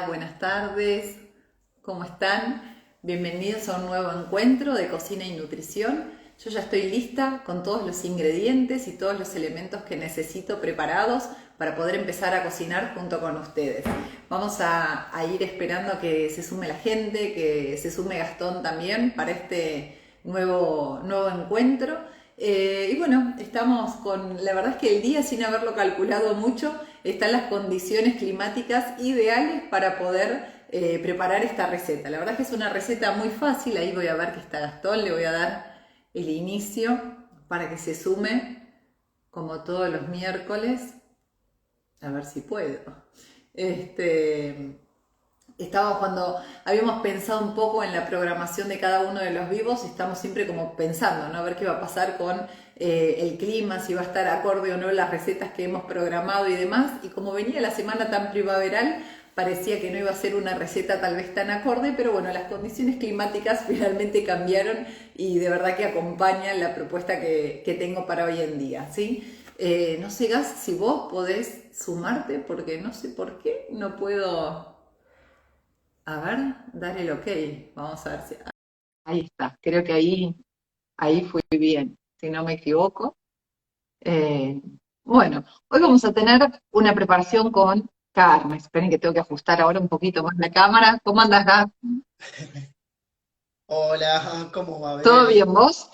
Buenas tardes, ¿cómo están? Bienvenidos a un nuevo encuentro de cocina y nutrición. Yo ya estoy lista con todos los ingredientes y todos los elementos que necesito preparados para poder empezar a cocinar junto con ustedes. Vamos a ir esperando que se sume la gente, que se sume Gastón también para este nuevo encuentro. Y bueno, estamos con, la verdad es que el día, sin haberlo calculado mucho, están las condiciones climáticas ideales para poder preparar esta receta. La verdad es que es una receta muy fácil. Ahí voy a ver que está Gastón, le voy a dar el inicio para que se sume como todos los miércoles. A ver si puedo. Estábamos cuando habíamos pensado un poco en la programación de cada uno de los vivos, estamos siempre como pensando, ¿no? A ver qué va a pasar con el clima, si va a estar acorde o no las recetas que hemos programado y demás. Y como venía la semana tan primaveral, parecía que no iba a ser una receta tal vez tan acorde, pero bueno, las condiciones climáticas finalmente cambiaron y de verdad que acompañan la propuesta que tengo para hoy en día, ¿sí? No sé, Gas, si vos podés sumarte, porque no sé por qué no puedo. A ver, dale el ok. Vamos a ver si. Ahí está. Creo que ahí fui bien, si no me equivoco. Eh, bueno, hoy vamos a tener una preparación con carne. Esperen que tengo que ajustar ahora un poquito más la cámara. ¿Cómo andas, Gab? Hola, ¿cómo va, ¿Todo bien, Belén? vos?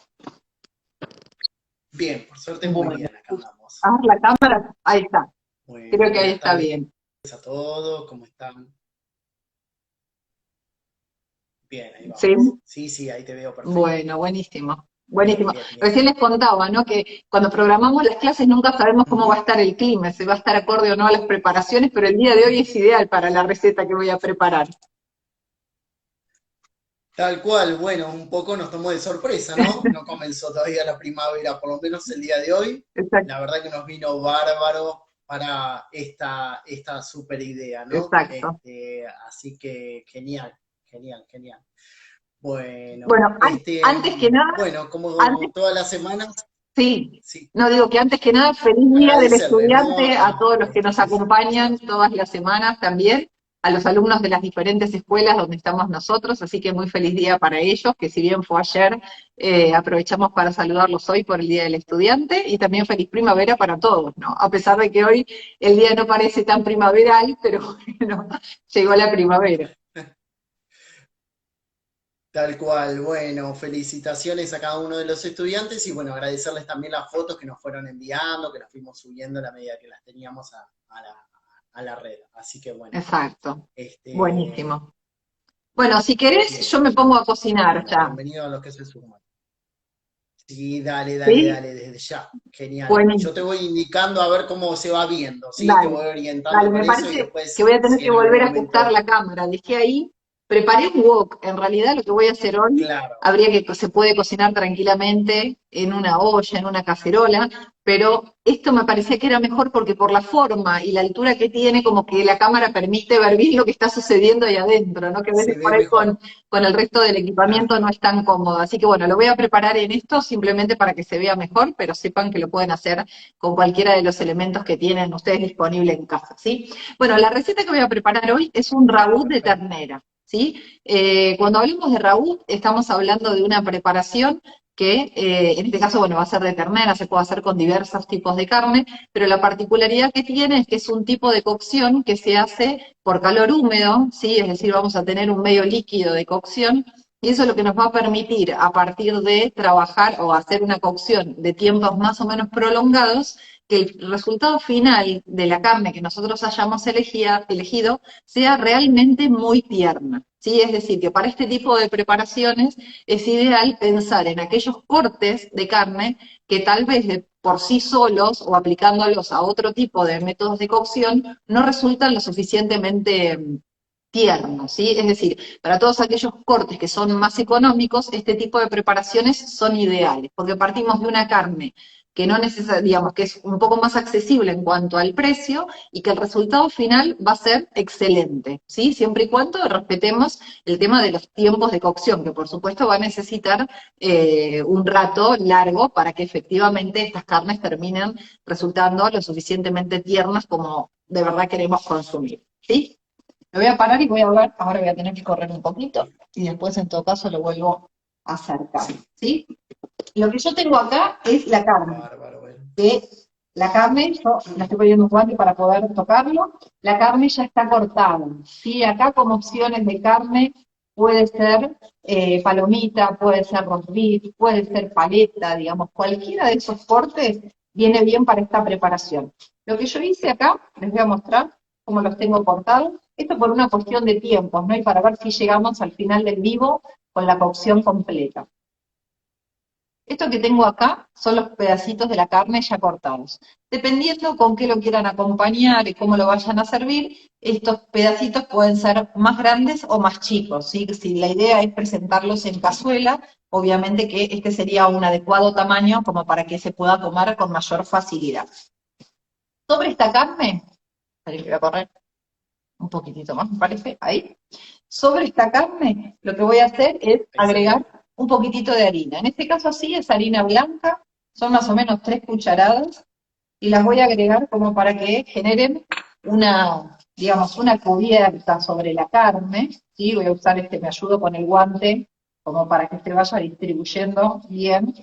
Bien, por suerte muy Bueno, bien, acá andamos. ajustar la cámara. Ahí está. Bueno, Creo que ahí buenas está tardes bien. a todos, ¿cómo están? Bien, ahí ¿Sí? vamos. Sí, sí, ahí te veo perfecto. Bueno, buenísimo. Bien, Buenísimo. bien, bien. Recién les contaba, ¿no? Que cuando programamos las clases nunca sabemos cómo va a Ujú. estar el clima, si va a estar acorde o no a las preparaciones, pero el día de hoy es ideal para la receta que voy a preparar. Tal cual, bueno, un poco nos tomó de sorpresa, ¿no? No comenzó todavía la primavera, por lo menos el día de hoy. Exacto, La verdad que nos vino bárbaro para esta super idea, ¿no? exacto. Así que genial, genial, genial. Bueno, Bueno, antes que nada, bueno, antes, como todas las semanas, sí, sí, no digo que antes que nada, feliz día del agradecerles, ¿no? estudiante a todos los que nos acompañan todas las semanas también, a los alumnos de las diferentes escuelas donde estamos nosotros, así que muy feliz día para ellos, que si bien fue ayer, aprovechamos para saludarlos hoy por el Día del Estudiante y también feliz primavera para todos, ¿no? A pesar de que hoy el día no parece tan primaveral, pero bueno, llegó la primavera. Tal cual, bueno, felicitaciones a cada uno de los estudiantes y bueno, agradecerles también las fotos que nos fueron enviando, que las fuimos subiendo a la medida que las teníamos a la red. Así que bueno, Exacto, este, buenísimo. Bueno, si querés, bien, yo me pongo a cocinar bueno, ya, bienvenido a los que se suman. Sí, dale, dale, ¿sí? dale, desde ya. Genial. Yo te Buenísimo. voy indicando a ver cómo se va viendo, ¿sí? Te Dale, voy orientando dale, con me eso y parece que voy después, a tener si que en algún volver a ajustar momento, la cámara. Dejé ahí, preparé un wok. En realidad lo que voy a hacer hoy, claro, habría que, se puede cocinar tranquilamente en una olla, en una cacerola, pero esto me parecía que era mejor porque por la forma y la altura que tiene, como que la cámara permite ver bien lo que está sucediendo ahí adentro, ¿no? Que a veces se por ve ahí mejor. con el resto del Claro. equipamiento no es tan cómodo. Así que bueno, lo voy a preparar en esto simplemente para que se vea mejor, pero sepan que lo pueden hacer con cualquiera de los elementos que tienen ustedes disponibles en casa, ¿sí? Bueno, la receta que voy a preparar hoy es un ragú de Perfecto. ternera, ¿sí? Cuando hablamos de ragú, estamos hablando de una preparación que en este caso, bueno, va a ser de ternera, se puede hacer con diversos tipos de carne, pero la particularidad que tiene es que es un tipo de cocción que se hace por calor húmedo, ¿sí? Es decir, vamos a tener un medio líquido de cocción y eso es lo que nos va a permitir, a partir de trabajar o hacer una cocción de tiempos más o menos prolongados, que el resultado final de la carne que nosotros hayamos elegido sea realmente muy tierna. ¿Sí? Es decir, que para este tipo de preparaciones es ideal pensar en aquellos cortes de carne que tal vez por sí solos o aplicándolos a otro tipo de métodos de cocción no resultan lo suficientemente tiernos, ¿sí? Es decir, para todos aquellos cortes que son más económicos, este tipo de preparaciones son ideales, porque partimos de una carne que no necesita, digamos, que es un poco más accesible en cuanto al precio y que el resultado final va a ser excelente, ¿sí? Siempre y cuando respetemos el tema de los tiempos de cocción, que por supuesto va a necesitar un rato largo para que efectivamente estas carnes terminen resultando lo suficientemente tiernas como de verdad queremos consumir, ¿sí? Lo voy a parar y voy a ver, ahora voy a tener que correr un poquito, y después en todo caso lo vuelvo a acercar, ¿sí? Lo que yo tengo acá es la carne, Bárbaro, bueno. que la carne, yo la estoy poniendo un guante para poder tocarlo, la carne ya está cortada, ¿sí? Acá como opciones de carne puede ser palomita, puede ser roast beef, puede ser paleta, digamos, cualquiera de esos cortes viene bien para esta preparación. Lo que yo hice acá, les voy a mostrar cómo los tengo cortados, esto por una cuestión de tiempos, ¿no? Y para ver si llegamos al final del vivo con la cocción completa. Esto que tengo acá son los pedacitos de la carne ya cortados. Dependiendo con qué lo quieran acompañar y cómo lo vayan a servir, estos pedacitos pueden ser más grandes o más chicos, ¿sí? Si la idea es presentarlos en cazuela, obviamente que este sería un adecuado tamaño como para que se pueda comer con mayor facilidad. Sobre esta carne, ahí voy a correr un poquitito más, me parece, ahí. Sobre esta carne, lo que voy a hacer es Ahí se ve. agregar un poquitito de harina. En este caso sí es harina blanca, son más o menos 3 cucharadas, y las voy a agregar como para que generen una, digamos, una cubierta sobre la carne, ¿sí? Voy a usar me ayudo con el guante, como para que se vaya distribuyendo bien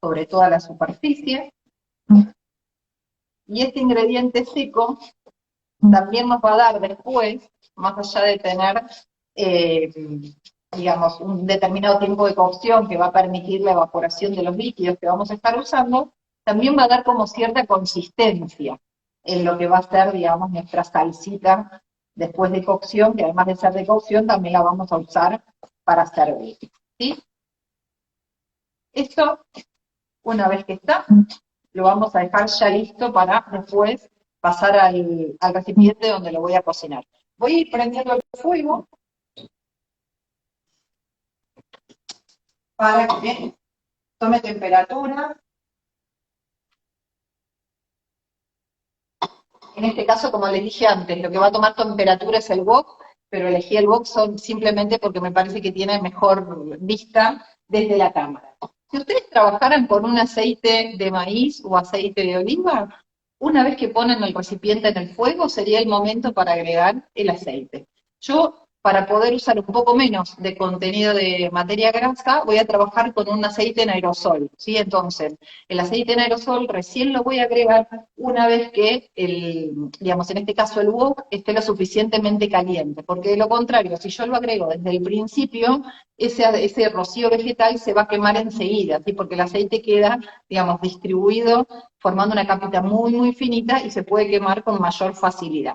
sobre toda la superficie. Y este ingrediente seco también nos va a dar después, más allá de tener, eh, digamos, un determinado tiempo de cocción que va a permitir la evaporación de los líquidos que vamos a estar usando, también va a dar como cierta consistencia en lo que va a ser, digamos, nuestra salsita después de cocción, que además de ser de cocción, también la vamos a usar para servir, ¿sí? Esto, una vez que está, lo vamos a dejar ya listo para después pasar al recipiente donde lo voy a cocinar. Voy a ir prendiendo el fuego para que tome temperatura. En este caso, como les dije antes, lo que va a tomar temperatura es el wok, pero elegí el wok simplemente porque me parece que tiene mejor vista desde la cámara. Si ustedes trabajaran con un aceite de maíz o aceite de oliva, una vez que ponen el recipiente en el fuego, sería el momento para agregar el aceite. Yo, para poder usar un poco menos de contenido de materia grasa, voy a trabajar con un aceite en aerosol, ¿sí? Entonces, el aceite en aerosol recién lo voy a agregar una vez que digamos, en este caso el wok esté lo suficientemente caliente, porque de lo contrario, si yo lo agrego desde el principio, ese rocío vegetal se va a quemar enseguida, ¿sí? Porque el aceite queda, digamos, distribuido formando una capita muy, muy finita y se puede quemar con mayor facilidad.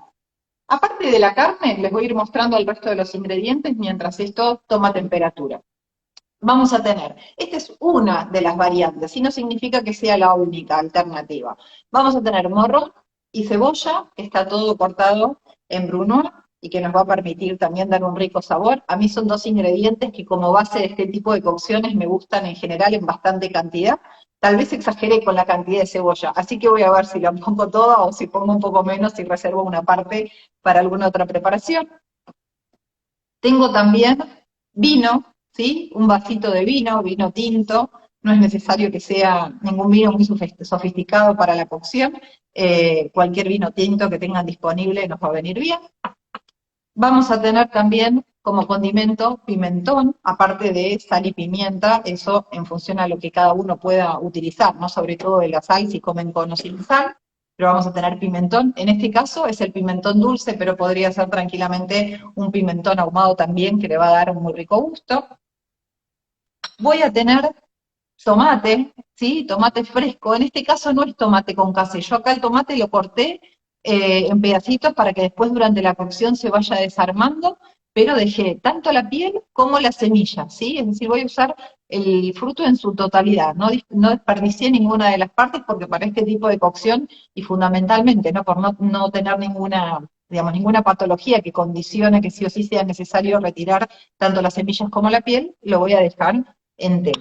Aparte de la carne, les voy a ir mostrando el resto de los ingredientes mientras esto toma temperatura. Vamos a tener, esta es una de las variantes, y no significa que sea la única alternativa. Vamos a tener morrón y cebolla, que está todo cortado en brunoise, y que nos va a permitir también dar un rico sabor. A mí son dos ingredientes que como base de este tipo de cocciones me gustan en general en bastante cantidad. Tal vez exageré con la cantidad de cebolla, así que voy a ver si la pongo toda o si pongo un poco menos y reservo una parte para alguna otra preparación. Tengo también vino, ¿sí? Un vasito de vino, vino tinto, no es necesario que sea ningún vino muy sofisticado para la cocción, cualquier vino tinto que tengan disponible nos va a venir bien. Vamos a tener también como condimento pimentón, aparte de sal y pimienta, eso en función a lo que cada uno pueda utilizar, ¿no? Sobre todo de la sal, si comen con o sin sal, pero vamos a tener pimentón. En este caso es el pimentón dulce, pero podría ser tranquilamente un pimentón ahumado también, que le va a dar un muy rico gusto. Voy a tener tomate, ¿sí? Tomate fresco. En este caso no es tomate con case. Yo acá el tomate lo corté en pedacitos para que después durante la cocción se vaya desarmando, pero dejé tanto la piel como la semilla, ¿sí? Es decir, voy a usar el fruto en su totalidad. No desperdicié ninguna de las partes porque para este tipo de cocción, y fundamentalmente, ¿no? Por no tener ninguna, digamos, ninguna patología que condicione que sí o sí sea necesario retirar tanto las semillas como la piel, lo voy a dejar entero.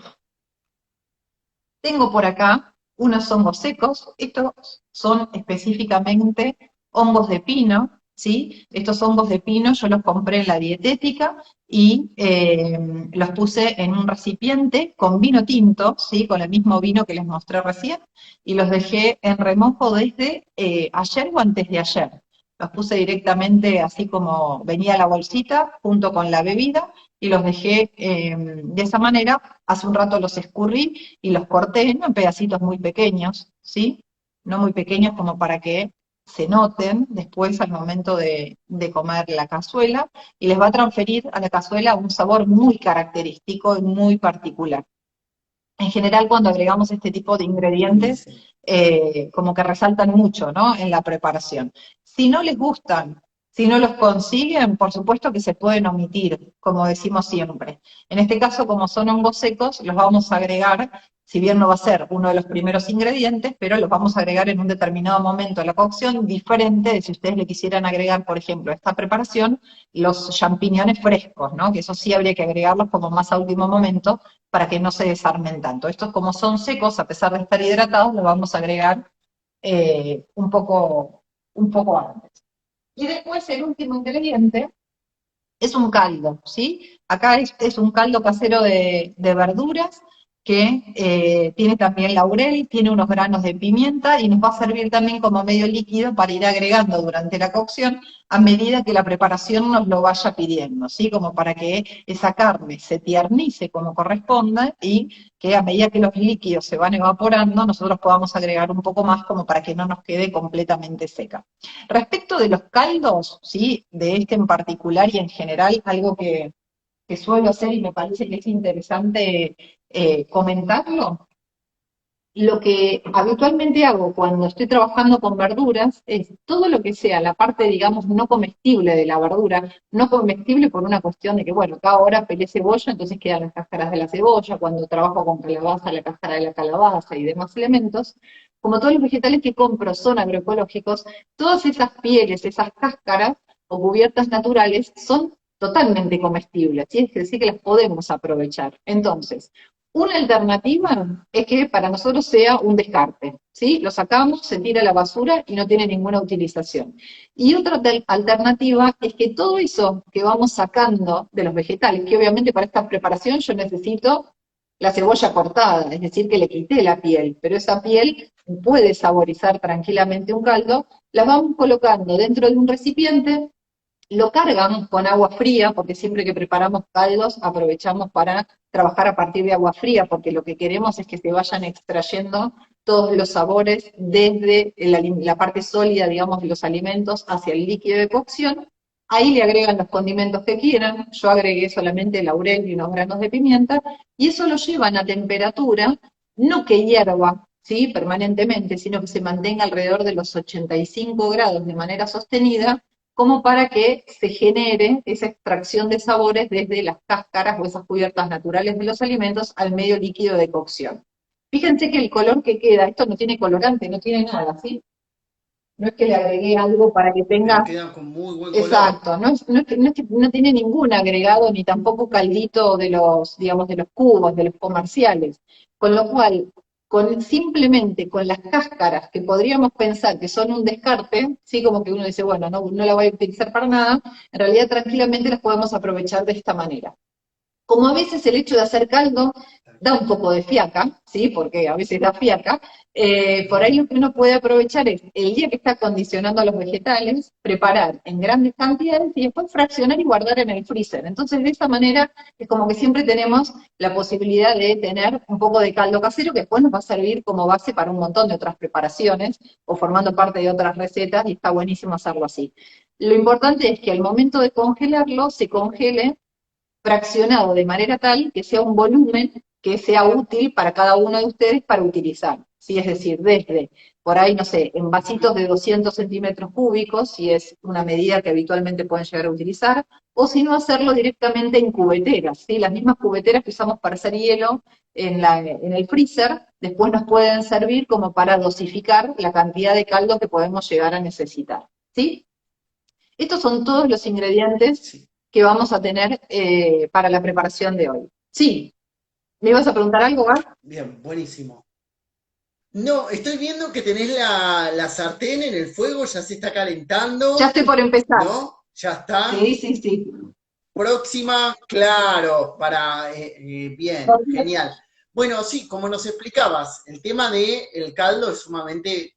Tengo por acá unos hongos secos, estos son específicamente hongos de pino, ¿sí? Estos hongos de pino yo los compré en la dietética y los puse en un recipiente con vino tinto, ¿sí? Con el mismo vino que les mostré recién, y los dejé en remojo desde ayer o antes de ayer. los puse directamente así como venía la bolsita, junto con la bebida, y los dejé de esa manera. Hace un rato los escurrí y los corté, ¿no?, en pedacitos muy pequeños, ¿sí? No muy pequeños como para que se noten después al momento de comer la cazuela, y les va a transferir a la cazuela un sabor muy característico y muy particular. En general, cuando agregamos este tipo de ingredientes, Buenísimo. como que resaltan mucho, ¿no?, en la preparación. Si no les gustan, si no los consiguen, por supuesto que se pueden omitir, como decimos siempre. En este caso, como son hongos secos, los vamos a agregar, si bien no va a ser uno de los primeros ingredientes, pero los vamos a agregar en un determinado momento de la cocción, diferente de si ustedes le quisieran agregar, por ejemplo, a esta preparación, los champiñones frescos, ¿no?, que eso sí habría que agregarlos como más a último momento, para que no se desarmen tanto. Estos, como son secos, a pesar de estar hidratados, los vamos a agregar un poco antes. Y después el último ingrediente es un caldo, ¿sí? Acá es un caldo casero de verduras que tiene también laurel, tiene unos granos de pimienta y nos va a servir también como medio líquido para ir agregando durante la cocción a medida que la preparación nos lo vaya pidiendo, ¿sí? Como para que esa carne se tiernice como corresponda y que a medida que los líquidos se van evaporando, nosotros podamos agregar un poco más como para que no nos quede completamente seca. Respecto de los caldos, ¿sí?, de este en particular y en general, algo que suelo hacer y me parece que es interesante comentarlo, lo que habitualmente hago cuando estoy trabajando con verduras es todo lo que sea la parte, digamos, no comestible de la verdura, no comestible por una cuestión de que, bueno, cada hora pelé cebolla, entonces quedan las cáscaras de la cebolla, cuando trabajo con calabaza, la cáscara de la calabaza y demás elementos. Como todos los vegetales que compro son agroecológicos, todas esas pieles, esas cáscaras o cubiertas naturales son totalmente comestibles, ¿sí? Es decir, que las podemos aprovechar. Entonces, una alternativa es que para nosotros sea un descarte, ¿sí? Lo sacamos, se tira a la basura y no tiene ninguna utilización. Y otra alternativa es que todo eso que vamos sacando de los vegetales, que obviamente para esta preparación yo necesito la cebolla cortada, es decir, que le quité la piel, pero esa piel puede saborizar tranquilamente un caldo, la vamos colocando dentro de un recipiente, lo cargan con agua fría, porque siempre que preparamos caldos aprovechamos para trabajar a partir de agua fría, porque lo que queremos es que se vayan extrayendo todos los sabores desde la parte sólida, digamos, de los alimentos hacia el líquido de cocción. Ahí le agregan los condimentos que quieran, yo agregué solamente laurel y unos granos de pimienta, y eso lo llevan a temperatura, no que hierva, ¿sí?, permanentemente, sino que se mantenga alrededor de los 85 grados de manera sostenida, como para que se genere esa extracción de sabores desde las cáscaras o esas cubiertas naturales de los alimentos al medio líquido de cocción. Fíjense que el color que queda, esto no tiene colorante, no tiene nada, ¿sí? No es que le agregué algo para que Pero tenga. quedan con muy buen color. Exacto, no tiene ningún agregado ni tampoco caldito de los, digamos, de los cubos, de los comerciales. Con lo cual, simplemente con las cáscaras que podríamos pensar que son un descarte, sí, como que uno dice, bueno, no la voy a utilizar para nada, en realidad tranquilamente las podemos aprovechar de esta manera. Como a veces el hecho de hacer caldo da un poco de fiaca, ¿sí? Porque a veces da fiaca, por ahí lo que uno puede aprovechar es, el día que está condicionando a los vegetales, preparar en grandes cantidades y después fraccionar y guardar en el freezer. Entonces, de esa manera, es como que siempre tenemos la posibilidad de tener un poco de caldo casero que después nos va a servir como base para un montón de otras preparaciones o formando parte de otras recetas, y está buenísimo hacerlo así. Lo importante es que al momento de congelarlo, se congele fraccionado de manera tal que sea un volumen que sea útil para cada uno de ustedes para utilizar, ¿sí? Es decir, desde, por ahí, no sé, en vasitos de 200 centímetros cúbicos, si es una medida que habitualmente pueden llegar a utilizar, o si no, hacerlo directamente en cubeteras, ¿sí? Las mismas cubeteras que usamos para hacer hielo en el freezer, después nos pueden servir como para dosificar la cantidad de caldo que podemos llegar a necesitar, ¿sí? Estos son todos los ingredientes Sí. que vamos a tener para la preparación de hoy. Sí, ¿me ibas a preguntar algo, Gar? Bien, buenísimo. No, estoy viendo que tenés la sartén en el fuego, ya se está Ya calentando, estoy por empezar. ¿no? Ya está. Sí, sí, sí. Próxima, claro, bien, genial. Bueno, sí, como nos explicabas, el tema del caldo es sumamente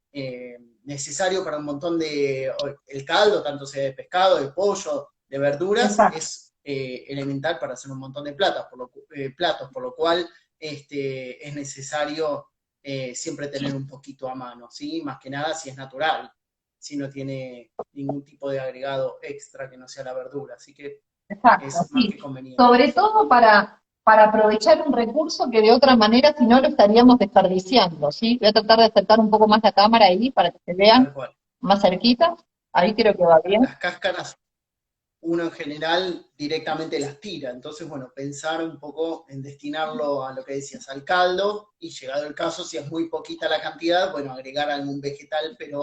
necesario para un montón el caldo, tanto sea de pescado, de pollo, de verduras, Exacto. es elemental para hacer un montón de platos, por lo cual es necesario siempre tener un poquito a mano, ¿sí? Más que nada si es natural, si no tiene ningún tipo de agregado extra que no sea la verdura, así que Exacto, es más sí. que conveniente. Sobre todo para aprovechar un recurso que de otra manera si no lo estaríamos desperdiciando, ¿sí? Voy a tratar de acercar un poco más la cámara ahí para que se vean Tal cual. más cerquita. Ahí creo que va bien. Las cáscaras uno en general directamente las tira. Entonces, bueno, pensar un poco en destinarlo a lo que decías, al caldo, y llegado el caso, si es muy poquita la cantidad, bueno, agregar algún vegetal, pero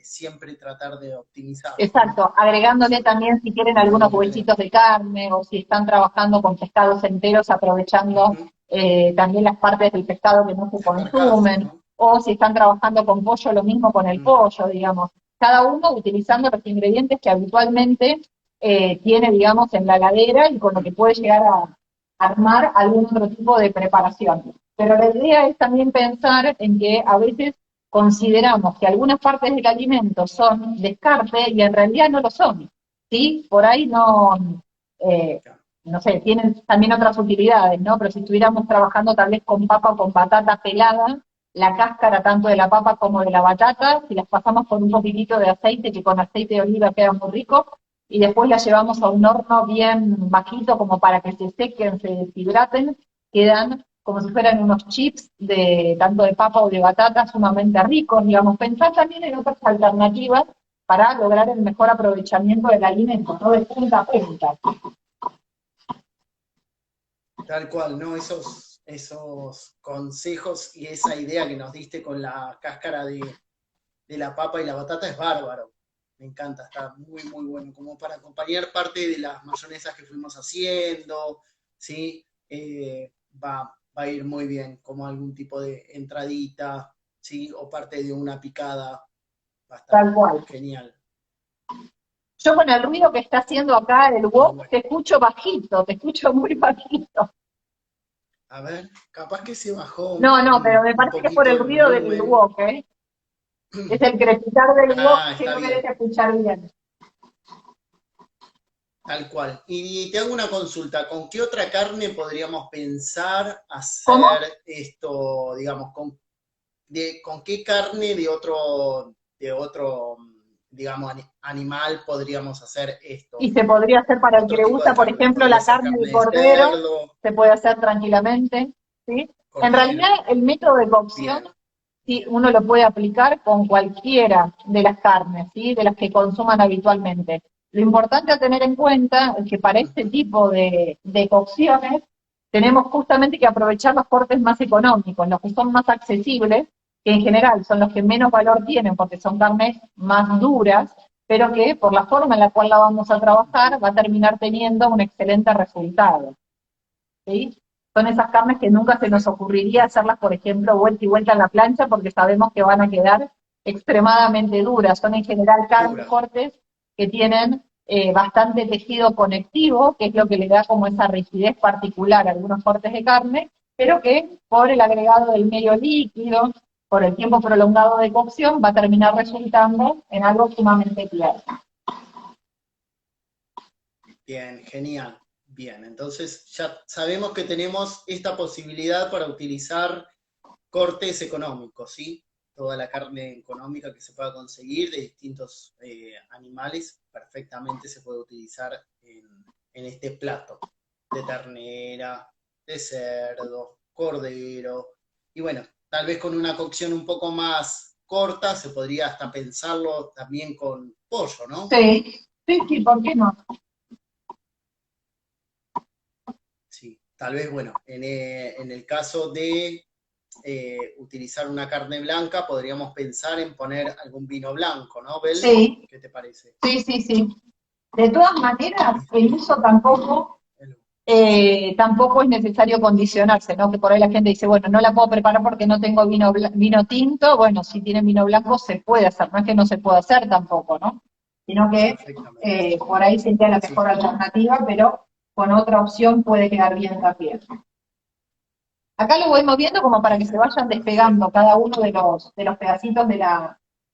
siempre tratar de optimizarlo, ¿no? Exacto, agregándole también si quieren Muy algunos diferente. huesitos de carne o si están trabajando con pescados enteros, aprovechando Ujú. también las partes del pescado que no se La carcasa, consumen, ¿no? o si están trabajando con pollo, lo mismo con el Mm. pollo, digamos. Cada uno utilizando los ingredientes que habitualmente tiene, digamos, en la heladera y con lo que puede llegar a armar algún otro tipo de preparación. Pero la idea es también pensar en que a veces consideramos que algunas partes del alimento son descarte y en realidad no lo son, ¿sí? Por ahí no, eh, no sé, tienen también otras utilidades, ¿no? Pero si estuviéramos trabajando tal vez con papa o con batata pelada, la cáscara tanto de la papa como de la batata, si las pasamos con un poquitito de aceite, que con aceite de oliva queda muy rico, y después las llevamos a un horno bien bajito como para que se sequen, se deshidraten, quedan como si fueran unos chips de tanto de papa o de batata sumamente ricos, digamos, pensar también en otras alternativas para lograr el mejor aprovechamiento del alimento, no de punta a punta. Tal cual, ¿no? Esos consejos y esa idea que nos diste con la cáscara de la papa y la batata es bárbaro. Me encanta, está muy, muy bueno. Como para acompañar parte de las mayonesas que fuimos haciendo, ¿sí? Va a ir muy bien, como algún tipo de entradita, ¿sí? O parte de una picada. Va a estar Tal cual. genial. Yo con el ruido que está haciendo acá el Muy wok, bueno. te escucho bajito, te escucho muy bajito. A ver, capaz que se bajó No, pero me un parece que es por poquito el el ruido del volumen. wok, ¿eh? Es el crepitar del wok Ah, que está no me bien. deja escuchar bien. Tal cual. Y te hago una consulta, ¿con qué otra carne podríamos pensar ¿Cómo? hacer esto, digamos, con qué carne de otro, digamos, animal podríamos hacer esto? Y se podría hacer para el que Otro le tipo gusta, de por carne. ejemplo, Podría la ser carne de carne de cordero, cerdo, se puede hacer tranquilamente, ¿sí? En cordero. realidad, el método de cocción, Bien, sí, bien. uno lo puede aplicar con cualquiera de las carnes, ¿sí? De las que consuman habitualmente. Lo importante a tener en cuenta es que para este Ujú. tipo de cocciones tenemos justamente que aprovechar los cortes más económicos, los que son más accesibles, que en general son los que menos valor tienen porque son carnes más duras, pero que por la forma en la cual la vamos a trabajar va a terminar teniendo un excelente resultado, ¿sí? Son esas carnes que nunca se nos Perfecto. ocurriría hacerlas, por ejemplo, vuelta y vuelta en la plancha porque sabemos que van a quedar extremadamente duras. Son en general carnes, Dura. cortes que tienen bastante tejido conectivo, que es lo que le da como esa rigidez particular a algunos cortes de carne, pero que por el agregado del medio líquido, por el tiempo prolongado de cocción, va a terminar resultando en algo sumamente tierno. Bien, genial. Bien, entonces ya sabemos que tenemos esta posibilidad para utilizar cortes económicos, ¿sí? Toda la carne económica que se pueda conseguir de distintos animales perfectamente se puede utilizar en este plato de ternera, de cerdo, cordero. Y bueno, tal vez con una cocción un poco más corta se podría hasta pensarlo también con pollo, ¿no? Sí, sí, sí, ¿por qué no? Sí, tal vez, bueno, en el caso de utilizar una carne blanca, podríamos pensar en poner algún vino blanco, ¿no, Bel? Sí, ¿Qué te parece? sí, sí, sí. De todas maneras, el uso tampoco, El- tampoco es necesario condicionarse, ¿no? Que por ahí la gente dice, bueno, no la puedo preparar porque no tengo vino tinto. Bueno, si tienen vino blanco se puede hacer, no es que no se pueda hacer tampoco, ¿no? Sino que Perfectamente. por ahí sería la Sí, mejor alternativa, pero con otra opción puede quedar bien también. Acá lo voy moviendo como para que se bien, vayan perfecto. despegando cada uno de los pedacitos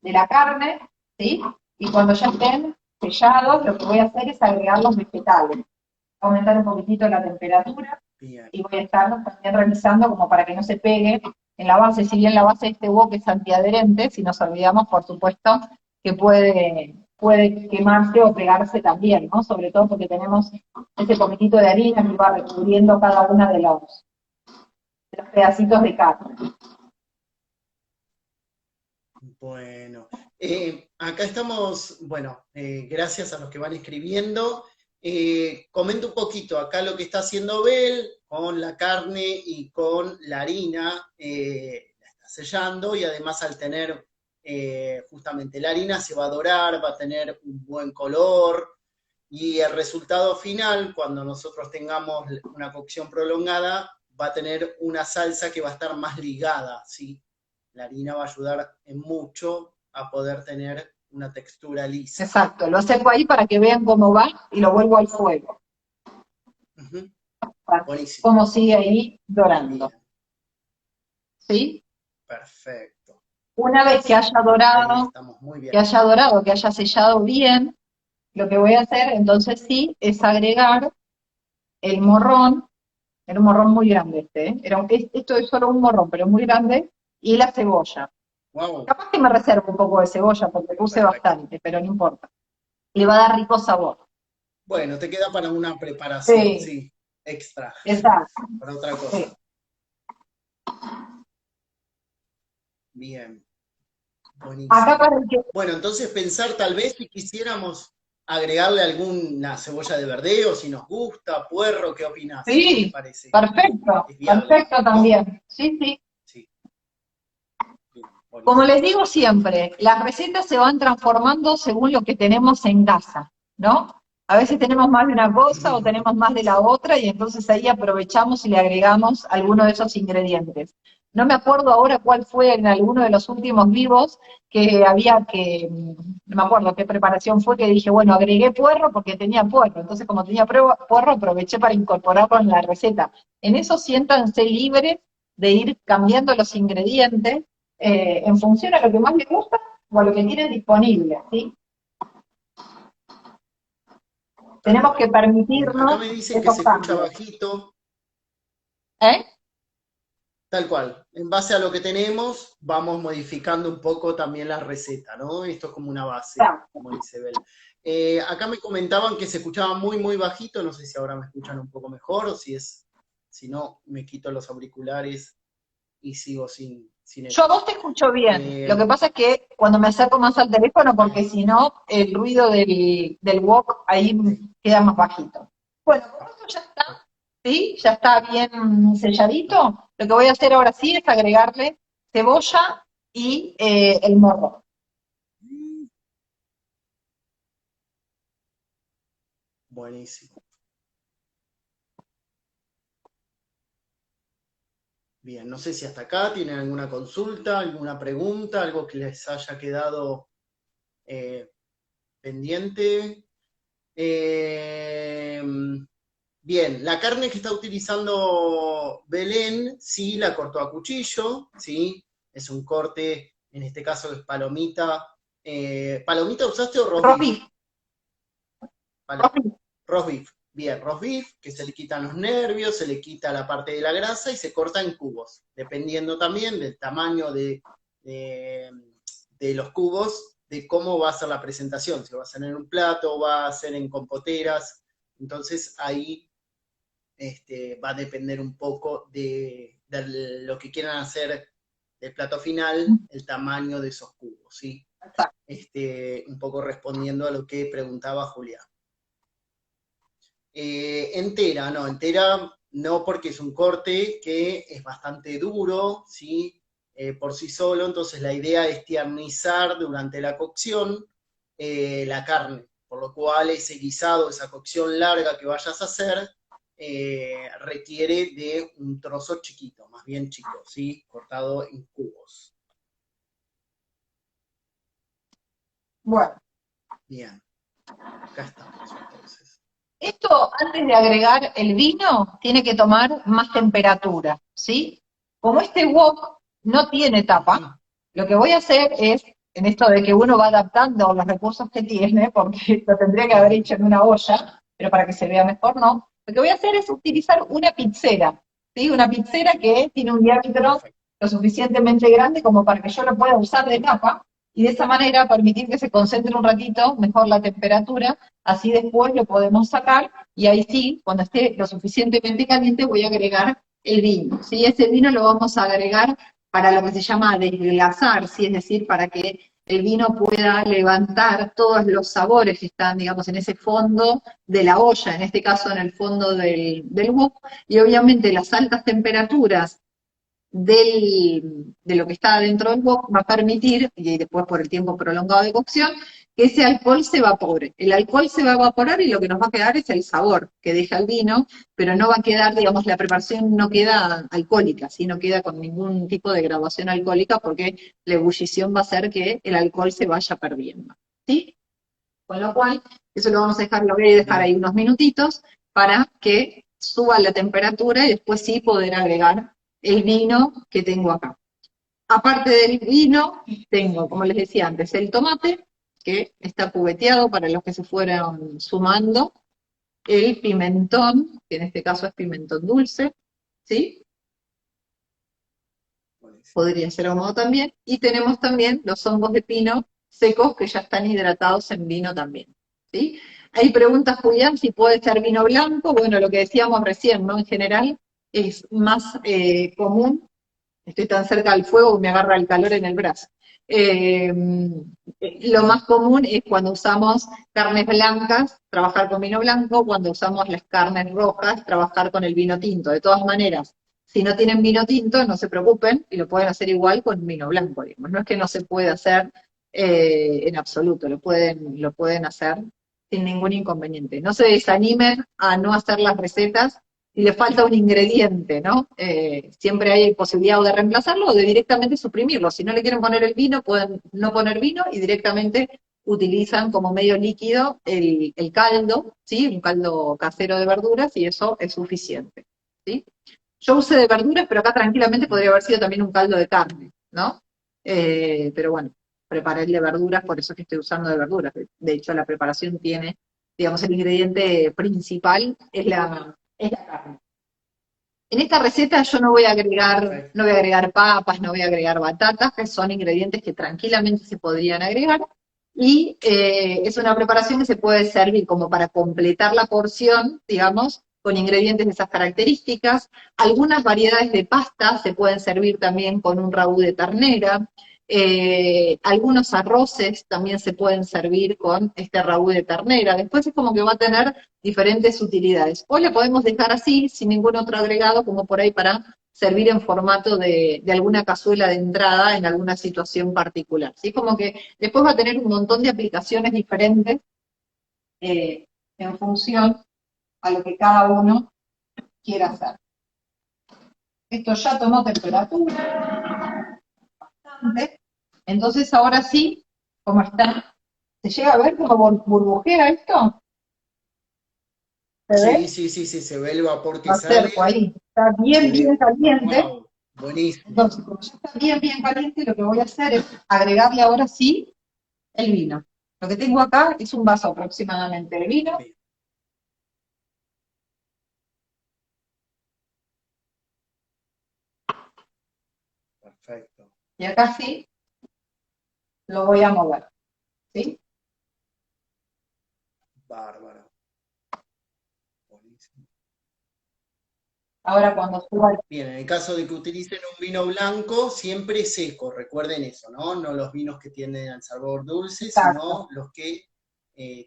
de la carne, ¿sí? Y cuando ya estén sellados, lo que voy a hacer es agregar los vegetales. Aumentar un poquitito la temperatura. Bien. Y voy a estar también revisando como para que no se pegue en la base, si bien la base de este wok es antiadherente, si nos olvidamos, por supuesto, que puede quemarse o pegarse también, ¿no? Sobre todo porque tenemos ese poquitito de harina que va recubriendo cada una de los pedacitos de carne. Bueno, acá estamos, bueno, gracias a los que van escribiendo. Comento un poquito acá lo que está haciendo Bel con la carne y con la harina, la está sellando y además al tener justamente la harina se va a dorar, va a tener un buen color y el resultado final, cuando nosotros tengamos una cocción prolongada, va a tener una salsa que va a estar más ligada, ¿sí? La harina va a ayudar en mucho a poder tener una textura lisa. Exacto, lo acerco ahí para que vean cómo va y lo vuelvo al fuego. Buenísimo. Cómo sigue ahí dorando. Bien. ¿Sí? Perfecto. Una vez que haya dorado, que haya sellado bien, lo que voy a hacer entonces sí es agregar el morrón. Era un morrón muy grande este, ¿eh? Esto es solo un morrón, pero muy grande, y la cebolla. Wow. Capaz que me reservo un poco de cebolla porque puse bastante, pero no importa. Le va a dar rico sabor. Bueno, te queda para una preparación, sí, extra. Exacto. Para otra cosa. Sí. Bien. Buenísimo. Acá para el que... Bueno, entonces pensar tal vez si quisiéramos agregarle alguna cebolla de verdeo, si nos gusta, puerro, ¿qué opinás? Sí, ¿Qué te parece? perfecto, perfecto también. ¿No? Sí, sí. Sí. Como les digo siempre, las recetas se van transformando según lo que tenemos en casa, ¿no? A veces tenemos más de una cosa o tenemos más de la otra y entonces ahí aprovechamos y le agregamos alguno de esos ingredientes. No me acuerdo ahora cuál fue en alguno de los últimos vivos que había que, no me acuerdo qué preparación fue, que dije, bueno, agregué puerro porque tenía puerro, entonces como tenía puerro aproveché para incorporarlo en la receta. En eso siéntanse libres de ir cambiando los ingredientes en función a lo que más les gusta o a lo que tienen disponible, ¿sí? Tenemos que permitirnos. Acá me dicen que se escucha bajito. Tal cual. En base a lo que tenemos, vamos modificando un poco también la receta, ¿no? Esto es como una base, como dice Bel. Acá me comentaban que se escuchaba muy, muy bajito. No sé si ahora me escuchan un poco mejor o si no, me quito los auriculares y sigo sin eso. Yo a vos te escucho bien. Lo que pasa es que cuando me acerco más al teléfono, porque si no, el ruido del wok ahí queda más bajito. Bueno, con esto ya está, ¿sí? Ya está bien selladito. Lo que voy a hacer ahora sí es agregarle cebolla y el morrón. Buenísimo. Bien, no sé si hasta acá tienen alguna consulta, alguna pregunta, algo que les haya quedado pendiente. Bien, la carne que está utilizando Belén, sí, la cortó a cuchillo, sí, es un corte, en este caso es palomita. ¿Palomita usaste o roast beef? Roast beef. Bien, roast beef, que se le quitan los nervios, se le quita la parte de la grasa y se corta en cubos, dependiendo también del tamaño de los cubos, de cómo va a ser la presentación, si va a ser en un plato o va a ser en compoteras. Entonces ahí va a depender un poco de lo que quieran hacer del plato final, el tamaño de esos cubos, ¿sí? Un poco respondiendo a lo que preguntaba Julián. Entera no, porque es un corte que es bastante duro, ¿sí? Por sí solo, entonces la idea es tiernizar durante la cocción la carne, por lo cual ese guisado, esa cocción larga que vayas a hacer, requiere de un trozo chiquito, más bien chico, ¿sí? Cortado en cubos. Bueno. Bien, acá estamos entonces. Esto, antes de agregar el vino, tiene que tomar más temperatura, ¿sí? Como este wok no tiene tapa, lo que voy a hacer es en esto de que uno va adaptando los recursos que tiene, porque lo tendría que haber hecho en una olla, pero para que se vea mejor no. Lo que voy a hacer es utilizar una pizzera, ¿sí? Una pizzera que tiene un diámetro Perfecto. lo suficientemente grande como para que yo lo pueda usar de tapa, y de esa manera permitir que se concentre un ratito mejor la temperatura, así después lo podemos sacar, y ahí sí, cuando esté lo suficientemente caliente, voy a agregar el vino, ¿sí? Ese vino lo vamos a agregar para lo que se llama desglasar, ¿sí? Es decir, para que el vino pueda levantar todos los sabores que están, digamos, en ese fondo de la olla, en este caso en el fondo del wok, y obviamente las altas temperaturas de lo que está dentro del wok va a permitir, y después por el tiempo prolongado de cocción, que ese alcohol se evapore. El alcohol se va a evaporar y lo que nos va a quedar es el sabor que deja el vino, pero no va a quedar, digamos, la preparación no queda alcohólica, ¿sí? No queda con ningún tipo de graduación alcohólica porque la ebullición va a hacer que el alcohol se vaya perdiendo, ¿sí? Con lo cual, eso lo vamos a dejar, lo voy a dejar Bien. ahí unos minutitos para que suba la temperatura y después sí poder agregar el vino que tengo acá. Aparte del vino, tengo, como les decía antes, el tomate, que está cubeteado para los que se fueron sumando, el pimentón, que en este caso es pimentón dulce, ¿sí? Buenísimo. Podría ser ahumado también, y tenemos también los hongos de pino secos que ya están hidratados en vino también, ¿sí? Hay preguntas, Julián, si puede ser vino blanco. Bueno, lo que decíamos recién, ¿no? En general es más común. Estoy tan cerca del fuego que me agarra el calor en el brazo. Eh, lo más común es cuando usamos carnes blancas, trabajar con vino blanco; cuando usamos las carnes rojas, trabajar con el vino tinto. De todas maneras, si no tienen vino tinto, no se preocupen y lo pueden hacer igual con vino blanco, digamos. No es que no se puede hacer en absoluto, lo pueden hacer sin ningún inconveniente. No se desanimen a no hacer las recetas si le falta un ingrediente, ¿no? Siempre hay posibilidad o de reemplazarlo o de directamente suprimirlo. Si no le quieren poner el vino, pueden no poner vino y directamente utilizan como medio líquido el caldo, ¿sí? Un caldo casero de verduras, y eso es suficiente, ¿sí? Yo usé de verduras, pero acá tranquilamente podría haber sido también un caldo de carne, ¿no? Pero bueno, preparé el de verduras, por eso es que estoy usando de verduras. De hecho, la preparación tiene, digamos, el ingrediente principal es la carne. En esta receta yo Perfecto. no voy a agregar papas, no voy a agregar batatas, que son ingredientes que tranquilamente se podrían agregar, y es una preparación que se puede servir como para completar la porción, digamos, con ingredientes de esas características. Algunas variedades de pasta se pueden servir también con un ragú de ternera. Algunos arroces también se pueden servir con este ragú de ternera. Después es como que va a tener diferentes utilidades. O la podemos dejar así, sin ningún otro agregado, como por ahí para servir en formato de alguna cazuela de entrada en alguna situación particular. ¿Sí? Como que después va a tener un montón de aplicaciones diferentes eh, en función a lo que cada uno quiera hacer. Esto ya tomó temperatura, bastante. Entonces ahora sí, como está, ¿se llega a ver cómo burbujea esto? ¿Se Sí, ve? sí, sí, sí, se ve el vapor Lo que sale, acerco ahí. Está bien, se bien ve, caliente. wow, buenísimo. Entonces, como ya está bien, bien caliente, lo que voy a hacer es agregarle ahora sí el vino. Lo que tengo acá es un vaso aproximadamente de vino, Bien, perfecto, y acá sí lo voy a mover, ¿sí? bárbaro, buenísimo. Ahora cuando suba el... Bien, en el caso de que utilicen un vino blanco, siempre seco, recuerden eso, ¿no? No los vinos que tienen el sabor dulce, Exacto. sino los que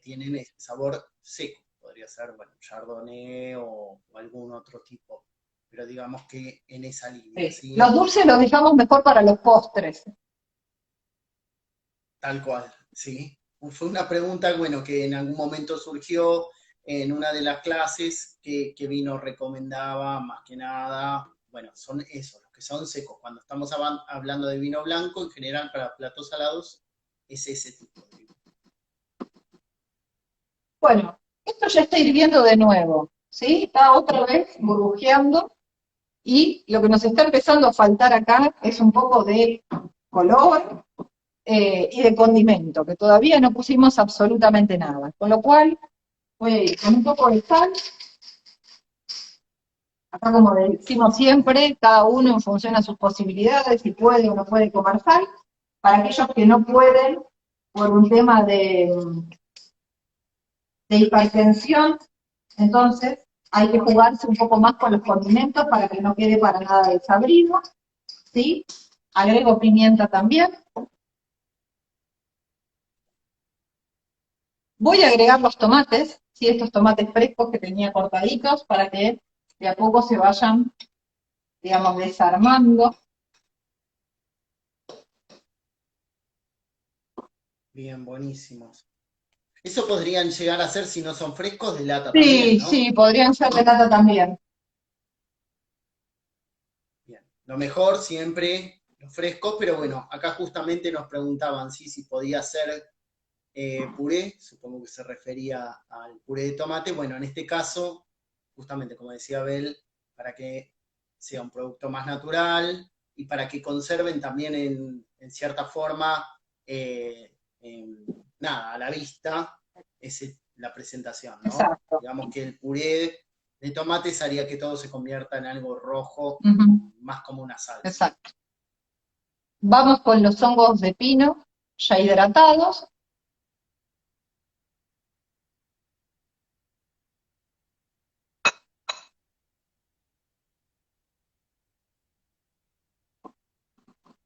tienen el sabor seco. Podría ser, bueno, Chardonnay o algún otro tipo, pero digamos que en esa línea, Sí. Los ¿sí? dulces los dejamos mejor para los postres. Tal cual, ¿sí? Fue una pregunta, bueno, que en algún momento surgió en una de las clases, que vino recomendaba más que nada, bueno, son esos, los que son secos. Cuando estamos hablando de vino blanco, en general para platos salados, es ese tipo de vino. Bueno, esto ya está hirviendo de nuevo, ¿sí? Está otra vez burbujeando, y lo que nos está empezando a faltar acá es un poco de color. y de condimento, que todavía no pusimos absolutamente nada. Con lo cual, voy a ir con un poco de sal. Acá, como decimos siempre, cada uno en función a sus posibilidades, si puede o no puede comer sal. Para aquellos que no pueden, por un tema de hipertensión, entonces hay que jugarse un poco más con los condimentos para que no quede para nada desabrido, ¿sí? Agrego pimienta también. Voy a agregar los tomates, ¿sí? Estos tomates frescos que tenía cortaditos, para que de a poco se vayan, digamos, desarmando. Bien, buenísimos. Eso podrían llegar a ser, si no son frescos, de lata también, Sí, ¿no? sí, podrían ser de lata también. Bien. Lo mejor siempre los frescos, pero bueno, acá justamente nos preguntaban si podía ser puré, supongo que se refería al puré de tomate. Bueno, en este caso, justamente como decía Abel, para que sea un producto más natural y para que conserven también en cierta forma, nada, a la vista, la presentación, ¿no? Exacto. Digamos que el puré de tomates haría que todo se convierta en algo rojo, más como una salsa. Exacto. Vamos con los hongos de pino ya hidratados.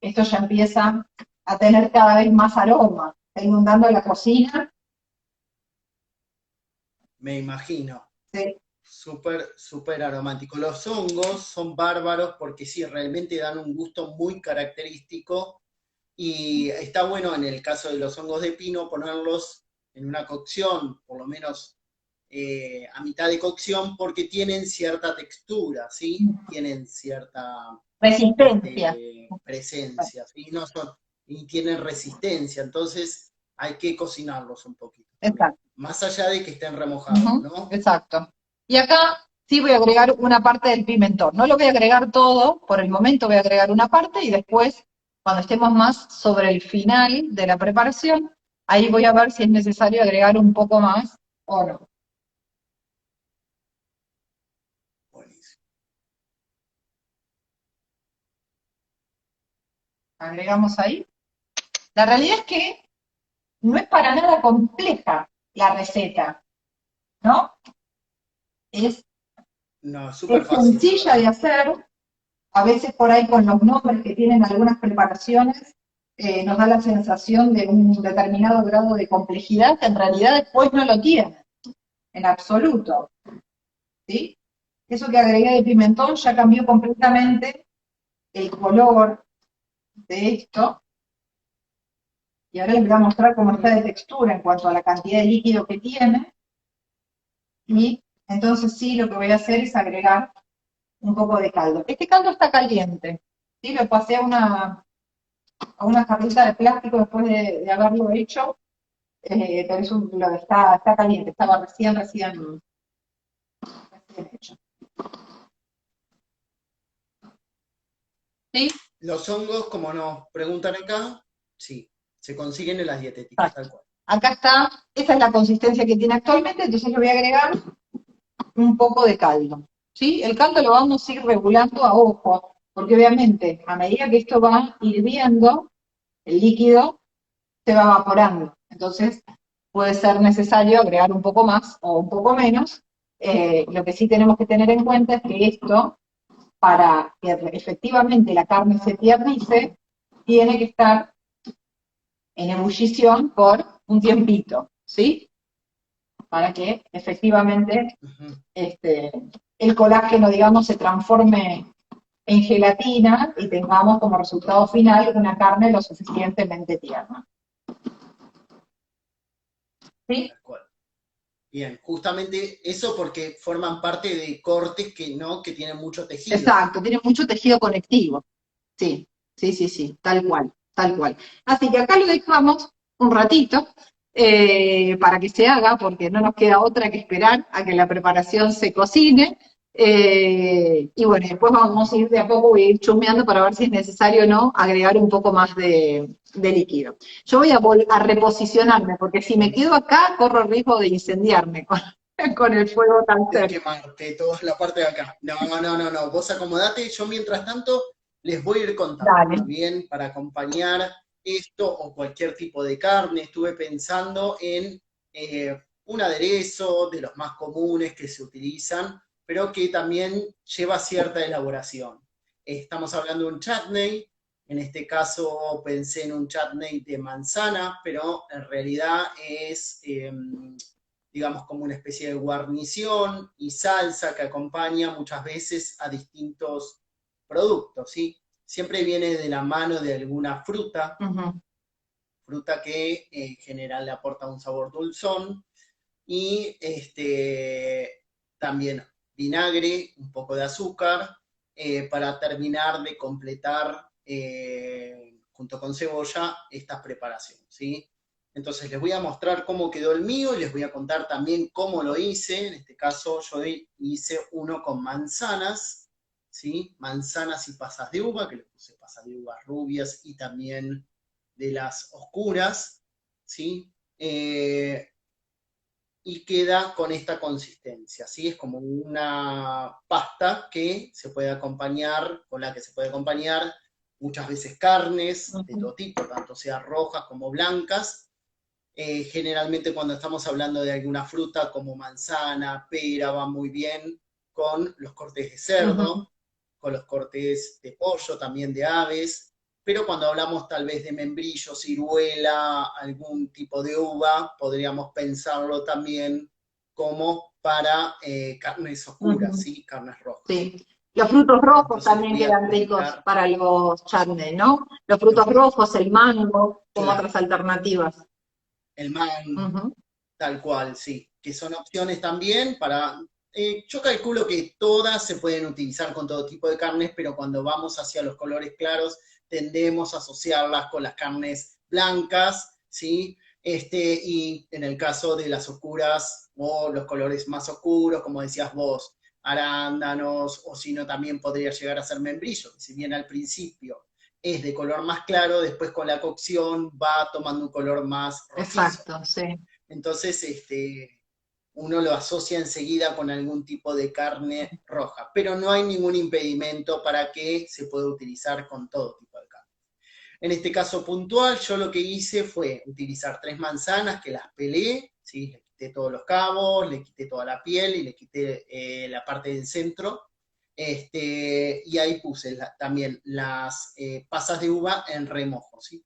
Esto ya empieza a tener cada vez más aroma, está inundando la cocina. Me imagino. Sí. Súper, súper aromático. Los hongos son bárbaros porque sí, realmente dan un gusto muy característico y está bueno en el caso de los hongos de pino ponerlos en una cocción, por lo menos a mitad de cocción, porque tienen cierta textura, ¿sí? Tienen cierta Resistencia. presencia, ¿sí? No son, y tienen resistencia, entonces hay que cocinarlos un poquito también, Exacto. más allá de que estén remojados, ¿no? Exacto. Y acá sí voy a agregar una parte del pimentón. No lo voy a agregar todo, por el momento voy a agregar una parte y después, cuando estemos más sobre el final de la preparación, ahí voy a ver si es necesario agregar un poco más o no. Buenísimo. Agregamos ahí. La realidad es que no es para nada compleja la receta, ¿no? Es, No, súper es fácil, la sencilla de verdad. hacer. A veces por ahí con los nombres que tienen algunas preparaciones nos da la sensación de un determinado grado de complejidad que en realidad después no lo tiene, en absoluto. ¿Sí? Eso que agregué de pimentón ya cambió completamente el color de esto. Y ahora les voy a mostrar cómo está de textura en cuanto a la cantidad de líquido que tiene. Y entonces sí, lo que voy a hacer es agregar un poco de caldo. Este caldo está caliente. ¿Sí? Lo pasé a una jarrita de plástico después de haberlo hecho, pero está caliente, estaba recién hecho. ¿Sí? Los hongos, como nos preguntan acá, sí, se consiguen en las dietéticas, tal Exacto. cual. Acá está, esta es la consistencia que tiene actualmente, entonces le voy a agregar un poco de caldo. ¿Sí? El caldo lo vamos a ir regulando a ojo, porque obviamente a medida que esto va hirviendo, el líquido se va evaporando. Entonces puede ser necesario agregar un poco más o un poco menos. Lo que sí tenemos que tener en cuenta es que esto, para que efectivamente la carne se tiernice, tiene que estar en ebullición por un tiempito, ¿sí? Para que efectivamente el colágeno, digamos, se transforme en gelatina y tengamos como resultado final una carne lo suficientemente tierna. ¿Sí? Tal cual. Bien, justamente eso porque forman parte de cortes que no, que tienen mucho tejido. Exacto, tiene mucho tejido conectivo. Sí, sí, sí, sí, tal cual, tal cual. Así que acá lo dejamos un ratito para que se haga, porque no nos queda otra que esperar a que la preparación se cocine. Y bueno, después vamos a ir de a poco, voy a ir chusmeando para ver si es necesario o no agregar un poco más de líquido. Yo voy a reposicionarme, porque si me quedo acá, corro riesgo de incendiarme con, con el fuego tan De cerca. quemarte toda la parte de acá. No, no, no, no. Vos acomodate. Yo mientras tanto les voy a ir contando. Dale. También para acompañar esto o cualquier tipo de carne, estuve pensando en un aderezo de los más comunes que se utilizan, pero que también lleva cierta elaboración. Estamos hablando de un chutney. En este caso pensé en un chutney de manzana, pero en realidad es digamos, como una especie de guarnición y salsa que acompaña muchas veces a distintos productos, ¿sí? Siempre viene de la mano de alguna fruta, Ujú. fruta que en general le aporta un sabor dulzón, y también vinagre, un poco de azúcar, para terminar de completar junto con cebolla esta preparación, ¿sí? Entonces les voy a mostrar cómo quedó el mío y les voy a contar también cómo lo hice. En este caso yo hice uno con manzanas, ¿sí? Manzanas y pasas de uva, que le puse pasas de uvas rubias y también de las oscuras, ¿sí? Y queda con esta consistencia, ¿sí? Es como una pasta que se puede acompañar, con la que se puede acompañar muchas veces carnes de Ujú. todo tipo, tanto sea rojas como blancas. Generalmente cuando estamos hablando de alguna fruta como manzana, pera, va muy bien con los cortes de Ujú. cerdo, con los cortes de pollo, también de aves, pero cuando hablamos tal vez de membrillo, ciruela, algún tipo de uva, podríamos pensarlo también como para carnes oscuras, Ujú. ¿sí? Carnes rojas. Sí. Los frutos rojos Entonces les también voy a quedan ricos explicar para los chutney, ¿no? Los los frutos rojos. rojos, el mango, como Claro, otras alternativas. el man, Ujú. tal cual, sí, que son opciones también para... yo calculo que todas se pueden utilizar con todo tipo de carnes, pero cuando vamos hacia los colores claros tendemos a asociarlas con las carnes blancas, ¿sí? Y en el caso de las oscuras o los colores más oscuros, como decías vos, arándanos, o si no también podría llegar a ser membrillo, que si bien al principio es de color más claro, después con la cocción va tomando un color más rojizo. Exacto, sí. Entonces, uno lo asocia enseguida con algún tipo de carne roja, pero no hay ningún impedimento para que se pueda utilizar con todo tipo de carne. En este caso puntual, yo lo que hice fue utilizar 3 manzanas que las pelé, ¿sí? Le quité todos los cabos, le quité toda la piel y le quité la parte del centro. Y ahí puse también las pasas de uva en remojo, ¿sí?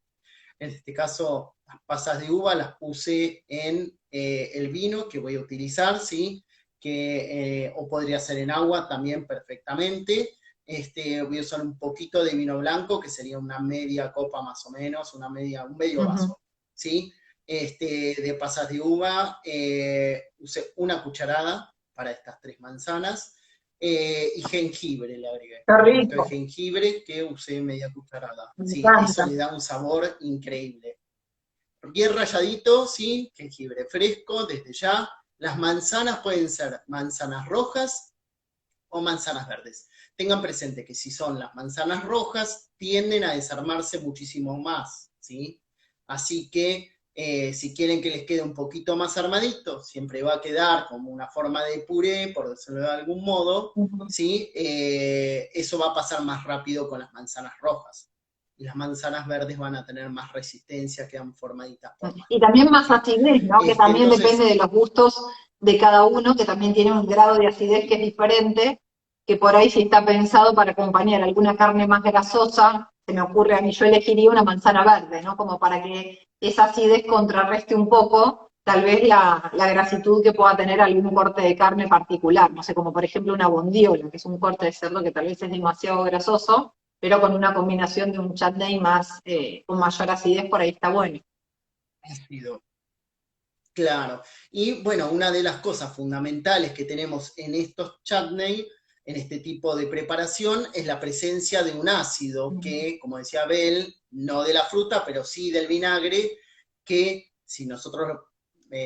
En este caso, las pasas de uva las puse en el vino que voy a utilizar, ¿sí? O podría ser en agua también perfectamente. Voy a usar un poquito de vino blanco, que sería una media copa más o menos, un medio Ujú. vaso, ¿sí? De pasas de uva, usé una cucharada para estas 3 manzanas, y jengibre le agregué, Qué un poquito de rico, jengibre que usé media cucharada. me Sí, eso encanta. le da un sabor increíble. Bien ralladito, sí, jengibre fresco desde ya. Las manzanas pueden ser manzanas rojas o manzanas verdes. Tengan presente que si son las manzanas rojas, tienden a desarmarse muchísimo más, ¿sí? Así que si quieren que les quede un poquito más armadito, siempre va a quedar como una forma de puré, por decirlo de algún modo, Ujú. ¿sí? Eso va a pasar más rápido con las manzanas rojas. Y las manzanas verdes van a tener más resistencia, quedan formaditas por más Y también tiempo, más ¿sí? acidez, ¿no? Que también depende Entonces, de los gustos de cada uno, que también tiene un grado de acidez que es diferente, que por ahí si está pensado para acompañar alguna carne más grasosa, se me ocurre a mí, yo elegiría una manzana verde, ¿no? Como para que esa acidez contrarreste un poco tal vez la grasitud que pueda tener algún corte de carne particular, no sé, como por ejemplo una bondiola, que es un corte de cerdo que tal vez es demasiado grasoso, pero con una combinación de un chutney más, con mayor acidez, por ahí está bueno. ácido. Claro. Y bueno, una de las cosas fundamentales que tenemos en estos chutney, en este tipo de preparación, es la presencia de un ácido que, como decía Abel, no de la fruta, pero sí del vinagre, que si nosotros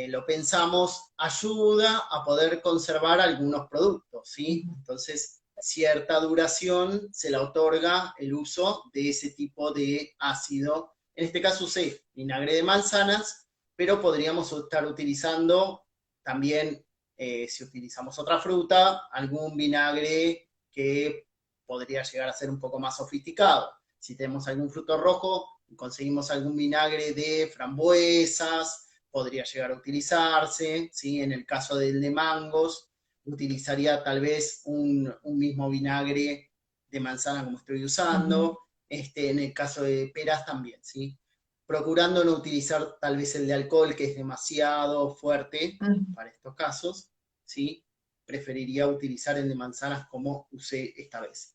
lo pensamos, ayuda a poder conservar algunos productos. frutos, ¿sí? Entonces, cierta duración se la otorga el uso de ese tipo de ácido. En este caso usé vinagre de manzanas, pero podríamos estar utilizando también, si utilizamos otra fruta, algún vinagre que podría llegar a ser un poco más sofisticado. Si tenemos algún fruto rojo, conseguimos algún vinagre de frambuesas, podría llegar a utilizarse, ¿sí? En el caso del de mangos, utilizaría tal vez un mismo vinagre de manzana como estoy usando, en el caso de peras también, ¿sí? Procurando no utilizar tal vez el de alcohol, que es demasiado fuerte para estos casos, ¿sí? Preferiría utilizar el de manzanas como usé esta vez.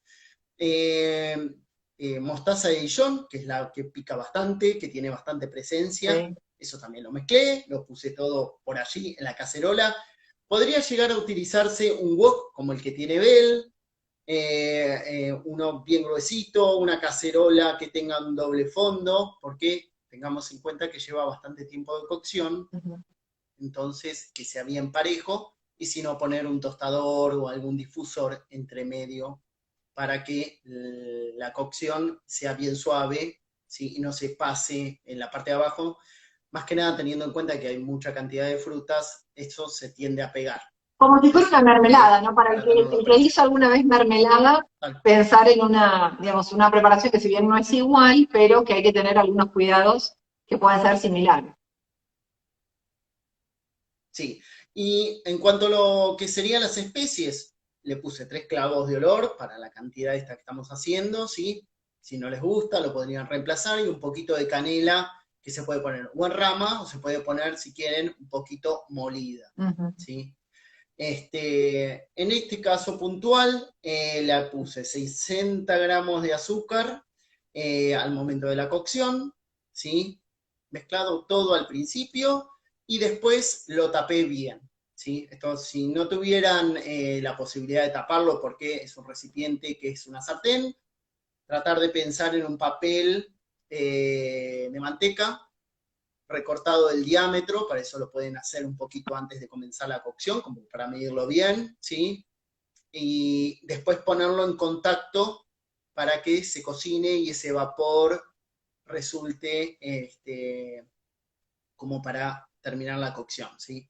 Mostaza de Dijon, que es la que pica bastante, que tiene bastante presencia, Sí. eso también lo mezclé, lo puse todo por allí en la cacerola. Podría llegar a utilizarse un wok como el que tiene Bell, uno bien gruesito, una cacerola que tenga un doble fondo, porque tengamos en cuenta que lleva bastante tiempo de cocción, entonces que sea bien parejo, y si no poner un tostador o algún difusor entre medio para que la cocción sea bien suave, ¿sí? Y no se pase en la parte de abajo, más que nada teniendo en cuenta que hay mucha cantidad de frutas, eso se tiende a pegar. Como si fuera una Entonces, mermelada, ¿no? Para tenerlo el que presente. hizo alguna vez mermelada, Tal, pensar en una, digamos, una preparación que si bien no es igual, pero que hay que tener algunos cuidados que pueden ser similares. sí. Y en cuanto a lo que serían las especies, le puse 3 clavos de olor para la cantidad esta que estamos haciendo, ¿sí? Si no les gusta, lo podrían reemplazar, y un poquito de canela que se puede poner o en rama o se puede poner, si quieren, un poquito molida, ¿sí? En este caso puntual, le puse 60 gramos de azúcar al momento de la cocción, ¿sí? Mezclado todo al principio y después lo tapé bien, ¿sí? Esto, si no tuvieran la posibilidad de taparlo porque es un recipiente que es una sartén, tratar de pensar en un papel de manteca recortado el diámetro, para eso lo pueden hacer un poquito antes de comenzar la cocción, como para medirlo bien, ¿sí? Y después ponerlo en contacto para que se cocine y ese vapor resulte como para terminar la cocción, ¿sí?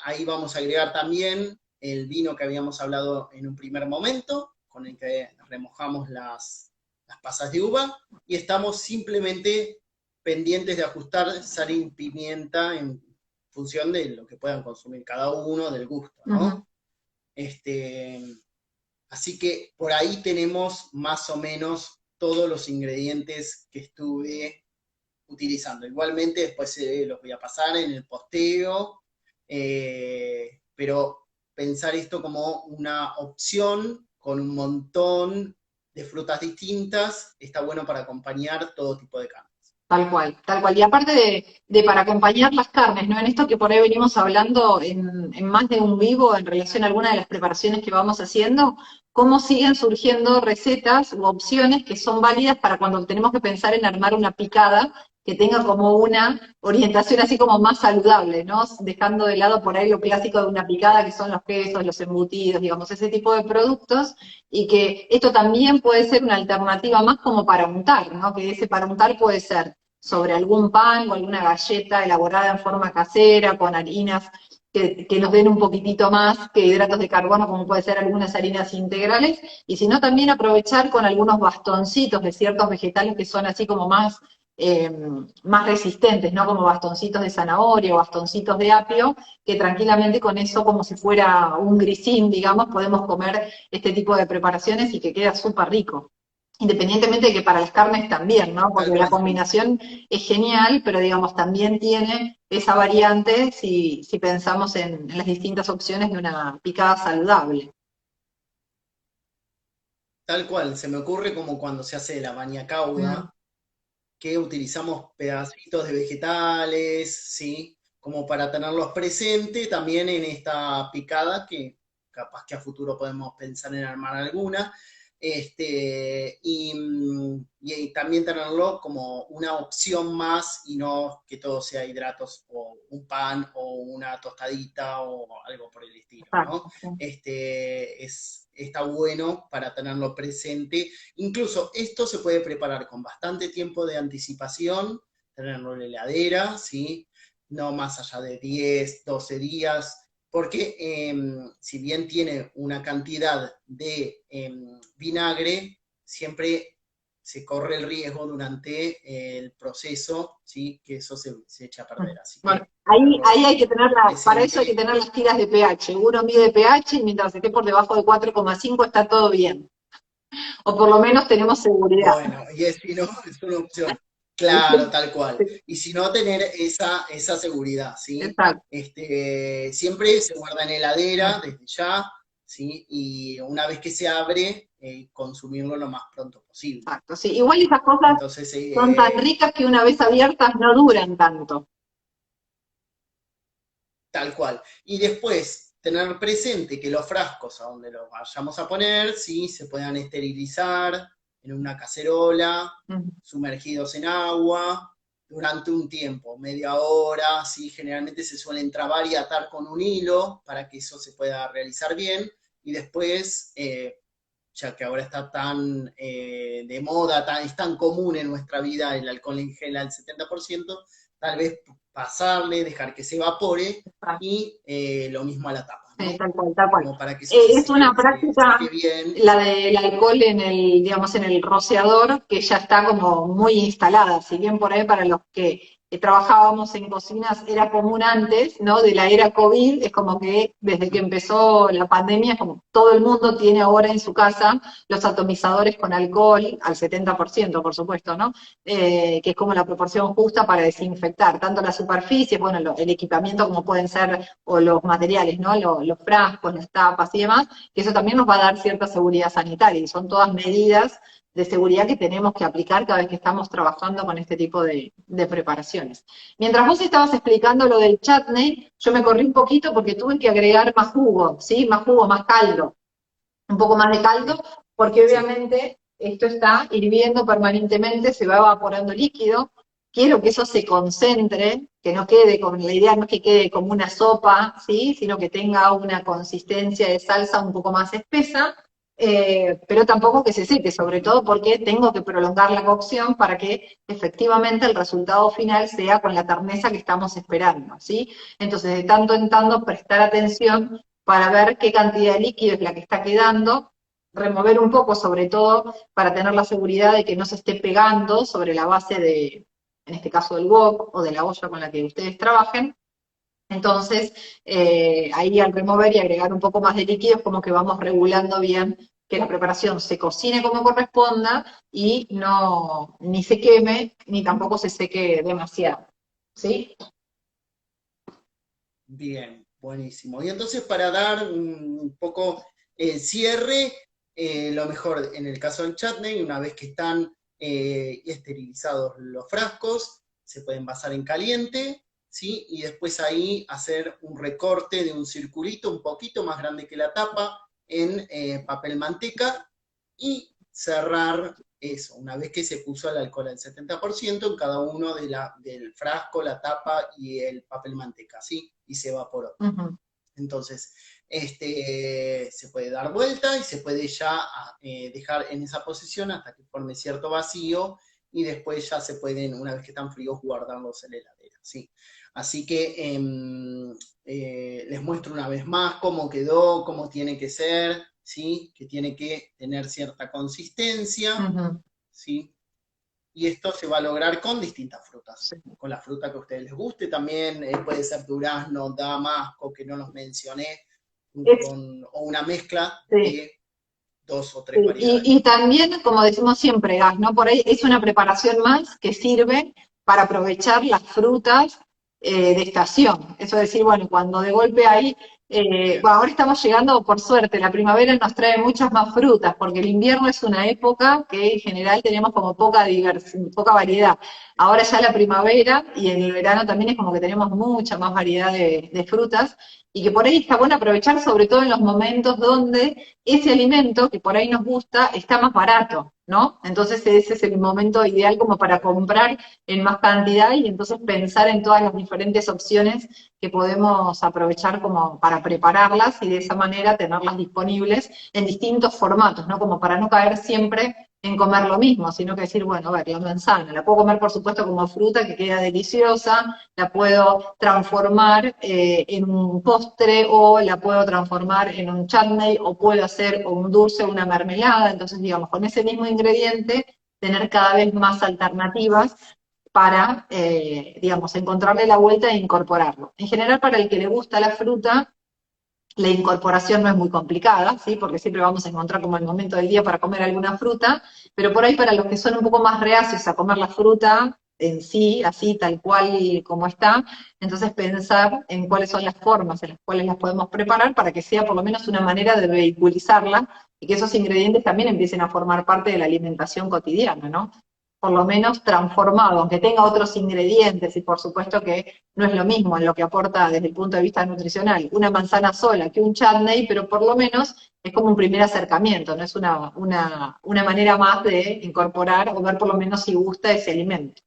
Ahí vamos a agregar también el vino que habíamos hablado en un primer momento, con el que remojamos las pasas de uva, y estamos simplemente pendientes de ajustar sal y pimienta en función de lo que puedan consumir cada uno, del gusto, ¿no? Este, Así que por ahí tenemos más o menos todos los ingredientes que estuve utilizando. Igualmente después los voy a pasar en el posteo, pero pensar esto como una opción con un montón de frutas distintas está bueno para acompañar todo tipo de carne. Tal cual, tal cual. Y aparte de para acompañar las carnes, ¿no? En esto que por ahí venimos hablando en más de un vivo en relación a alguna de las preparaciones que vamos haciendo, cómo siguen surgiendo recetas u opciones que son válidas para cuando tenemos que pensar en armar una picada que tenga como una orientación así como más saludable, ¿no? Dejando de lado por ahí lo clásico de una picada, que son los quesos, los embutidos, digamos, ese tipo de productos, y que esto también puede ser una alternativa más como para untar, ¿no? Que ese para untar puede ser sobre algún pan o alguna galleta elaborada en forma casera, con harinas que nos den un poquitito más que hidratos de carbono, como puede ser algunas harinas integrales, y si no también aprovechar con algunos bastoncitos de ciertos vegetales que son así como más resistentes, ¿no? Como bastoncitos de zanahoria o bastoncitos de apio, que tranquilamente con eso, como si fuera un grisín, digamos, podemos comer este tipo de preparaciones y que queda súper rico. Independientemente de que para las carnes también, ¿no? Tal Porque la cual. combinación es genial, pero digamos, también tiene esa variante si pensamos en las distintas opciones de una picada saludable. Tal cual, se me ocurre como cuando se hace la baña cauda, que utilizamos pedacitos de vegetales, ¿sí? Como para tenerlos presentes también en esta picada, que capaz que a futuro podemos pensar en armar alguna. Y también tenerlo como una opción más y no que todo sea hidratos o un pan o una tostadita o algo por el estilo, ¿no? Exacto, sí. Está bueno para tenerlo presente. Incluso esto se puede preparar con bastante tiempo de anticipación, tenerlo en la heladera, ¿sí? No más allá de 10, 12 días, porque si bien tiene una cantidad de vinagre, siempre se corre el riesgo durante el proceso, ¿sí? Que eso se echa a perder. Así Bueno, que tenerlo ahí hay que tener para eso hay que presente. tener las tiras de pH. Uno mide pH y mientras esté por debajo de 4,5 está todo bien. O por lo menos tenemos seguridad. Bueno, y si no, es una opción. Claro, tal cual. Y si no, tener esa seguridad, ¿sí? Exacto. Siempre se guarda en heladera desde ya, ¿sí? Y una vez que se abre, consumirlo lo más pronto posible. Exacto, sí. Igual esas cosas Entonces, son tan ricas que una vez abiertas no duran tanto. tal cual. Y después, tener presente que los frascos a donde los vayamos a poner, ¿sí? Se puedan esterilizar en una cacerola, sumergidos en agua, durante un tiempo, media hora, ¿sí? Generalmente se suelen trabar y atar con un hilo para que eso se pueda realizar bien. Y después, ya que ahora está tan de moda, es tan común en nuestra vida el alcohol en gel al 70%, tal vez pasarle, dejar que se evapore y lo mismo a la tapa, Sí, ¿no? tal cual, tal cual. Como para que eso se Es una seque, se práctica, seque bien. la del alcohol en el, digamos, en el rociador, que ya está como muy instalada. Si bien por ahí para los que trabajábamos en cocinas era común antes, ¿no? De la era COVID, es como que desde que empezó la pandemia, como todo el mundo tiene ahora en su casa los atomizadores con alcohol, al 70%, por supuesto, ¿no? Que es como la proporción justa para desinfectar tanto las superficies, bueno, el equipamiento como pueden ser, o los materiales, ¿no? Los frascos, las tapas y demás, que eso también nos va a dar cierta seguridad sanitaria, y son todas medidas de seguridad que tenemos que aplicar cada vez que estamos trabajando con este tipo de preparaciones. Mientras vos estabas explicando lo del chutney, yo me corrí un poquito porque tuve que agregar más jugo, ¿sí? Más jugo, más caldo, un poco más de caldo, porque Sí, obviamente esto está hirviendo permanentemente, se va evaporando líquido, quiero que eso se concentre, que no quede con, la idea no es que quede como una sopa, ¿sí? Sino que tenga una consistencia de salsa un poco más espesa, pero tampoco que se seque, sobre todo porque tengo que prolongar la cocción para que efectivamente el resultado final sea con la terneza que estamos esperando, ¿sí? Entonces, de tanto en tanto, prestar atención para ver qué cantidad de líquido es la que está quedando, remover un poco, sobre todo para tener la seguridad de que no se esté pegando sobre la base de, en este caso del wok o de la olla con la que ustedes trabajen. Entonces, ahí al remover y agregar un poco más de líquido es como que vamos regulando bien que la preparación se cocine como corresponda y no ni se queme ni tampoco se seque demasiado. ¿Sí? bien, buenísimo. Y entonces para dar un poco el cierre, lo mejor en el caso del chutney, una vez que están esterilizados los frascos, se pueden basar en caliente, ¿sí? Y después ahí hacer un recorte de un circulito un poquito más grande que la tapa en papel manteca y cerrar eso, una vez que se puso el alcohol al 70% en cada uno del frasco, la tapa y el papel manteca, ¿sí? Y se evaporó. Uh -huh. Entonces, se puede dar vuelta y se puede ya dejar en esa posición hasta que forme cierto vacío y después ya se pueden, una vez que están fríos, guardarlos en la heladera, ¿sí? Así que les muestro una vez más cómo quedó, cómo tiene que ser, ¿sí? Que tiene que tener cierta consistencia, Uh -huh. ¿sí? Y esto se va a lograr con distintas frutas. Sí. Con la fruta que a ustedes les guste también, puede ser durazno, damasco, que no los mencioné, Es, o una mezcla sí. de dos o tres Sí, variedades. y también, como decimos siempre, gas, ¿no? Por ahí es una preparación más que sirve para aprovechar las frutas de estación. Eso es decir, bueno, cuando de golpe hay, Bien, bueno, ahora estamos llegando, por suerte, la primavera nos trae muchas más frutas, porque el invierno es una época que en general tenemos como poca variedad. Ahora ya la primavera y en el verano también es como que tenemos mucha más variedad de frutas. y que por ahí está bueno aprovechar, sobre todo en los momentos donde ese alimento que por ahí nos gusta está más barato, ¿no? Entonces ese es el momento ideal como para comprar en más cantidad y entonces pensar en todas las diferentes opciones que podemos aprovechar como para prepararlas y de esa manera tenerlas disponibles en distintos formatos, ¿no? Como para no caer siempre en comer lo mismo, sino que decir, bueno, a ver, la manzana, la puedo comer por supuesto como fruta que queda deliciosa, la puedo transformar en un postre o la puedo transformar en un chutney o puedo hacer un dulce o una mermelada, entonces digamos, con ese mismo ingrediente tener cada vez más alternativas para, digamos, encontrarle la vuelta e incorporarlo. En general, para el que le gusta la fruta, la incorporación no es muy complicada, ¿sí? Porque siempre vamos a encontrar como el momento del día para comer alguna fruta, pero por ahí para los que son un poco más reacios a comer la fruta en sí, así tal cual como está, entonces pensar en cuáles son las formas en las cuales las podemos preparar para que sea por lo menos una manera de vehiculizarla y que esos ingredientes también empiecen a formar parte de la alimentación cotidiana, ¿no? Por lo menos transformado, aunque tenga otros ingredientes, y por supuesto que no es lo mismo en lo que aporta desde el punto de vista nutricional una manzana sola que un chutney, pero por lo menos es como un primer acercamiento, no es una manera más de incorporar o ver por lo menos si gusta ese alimento.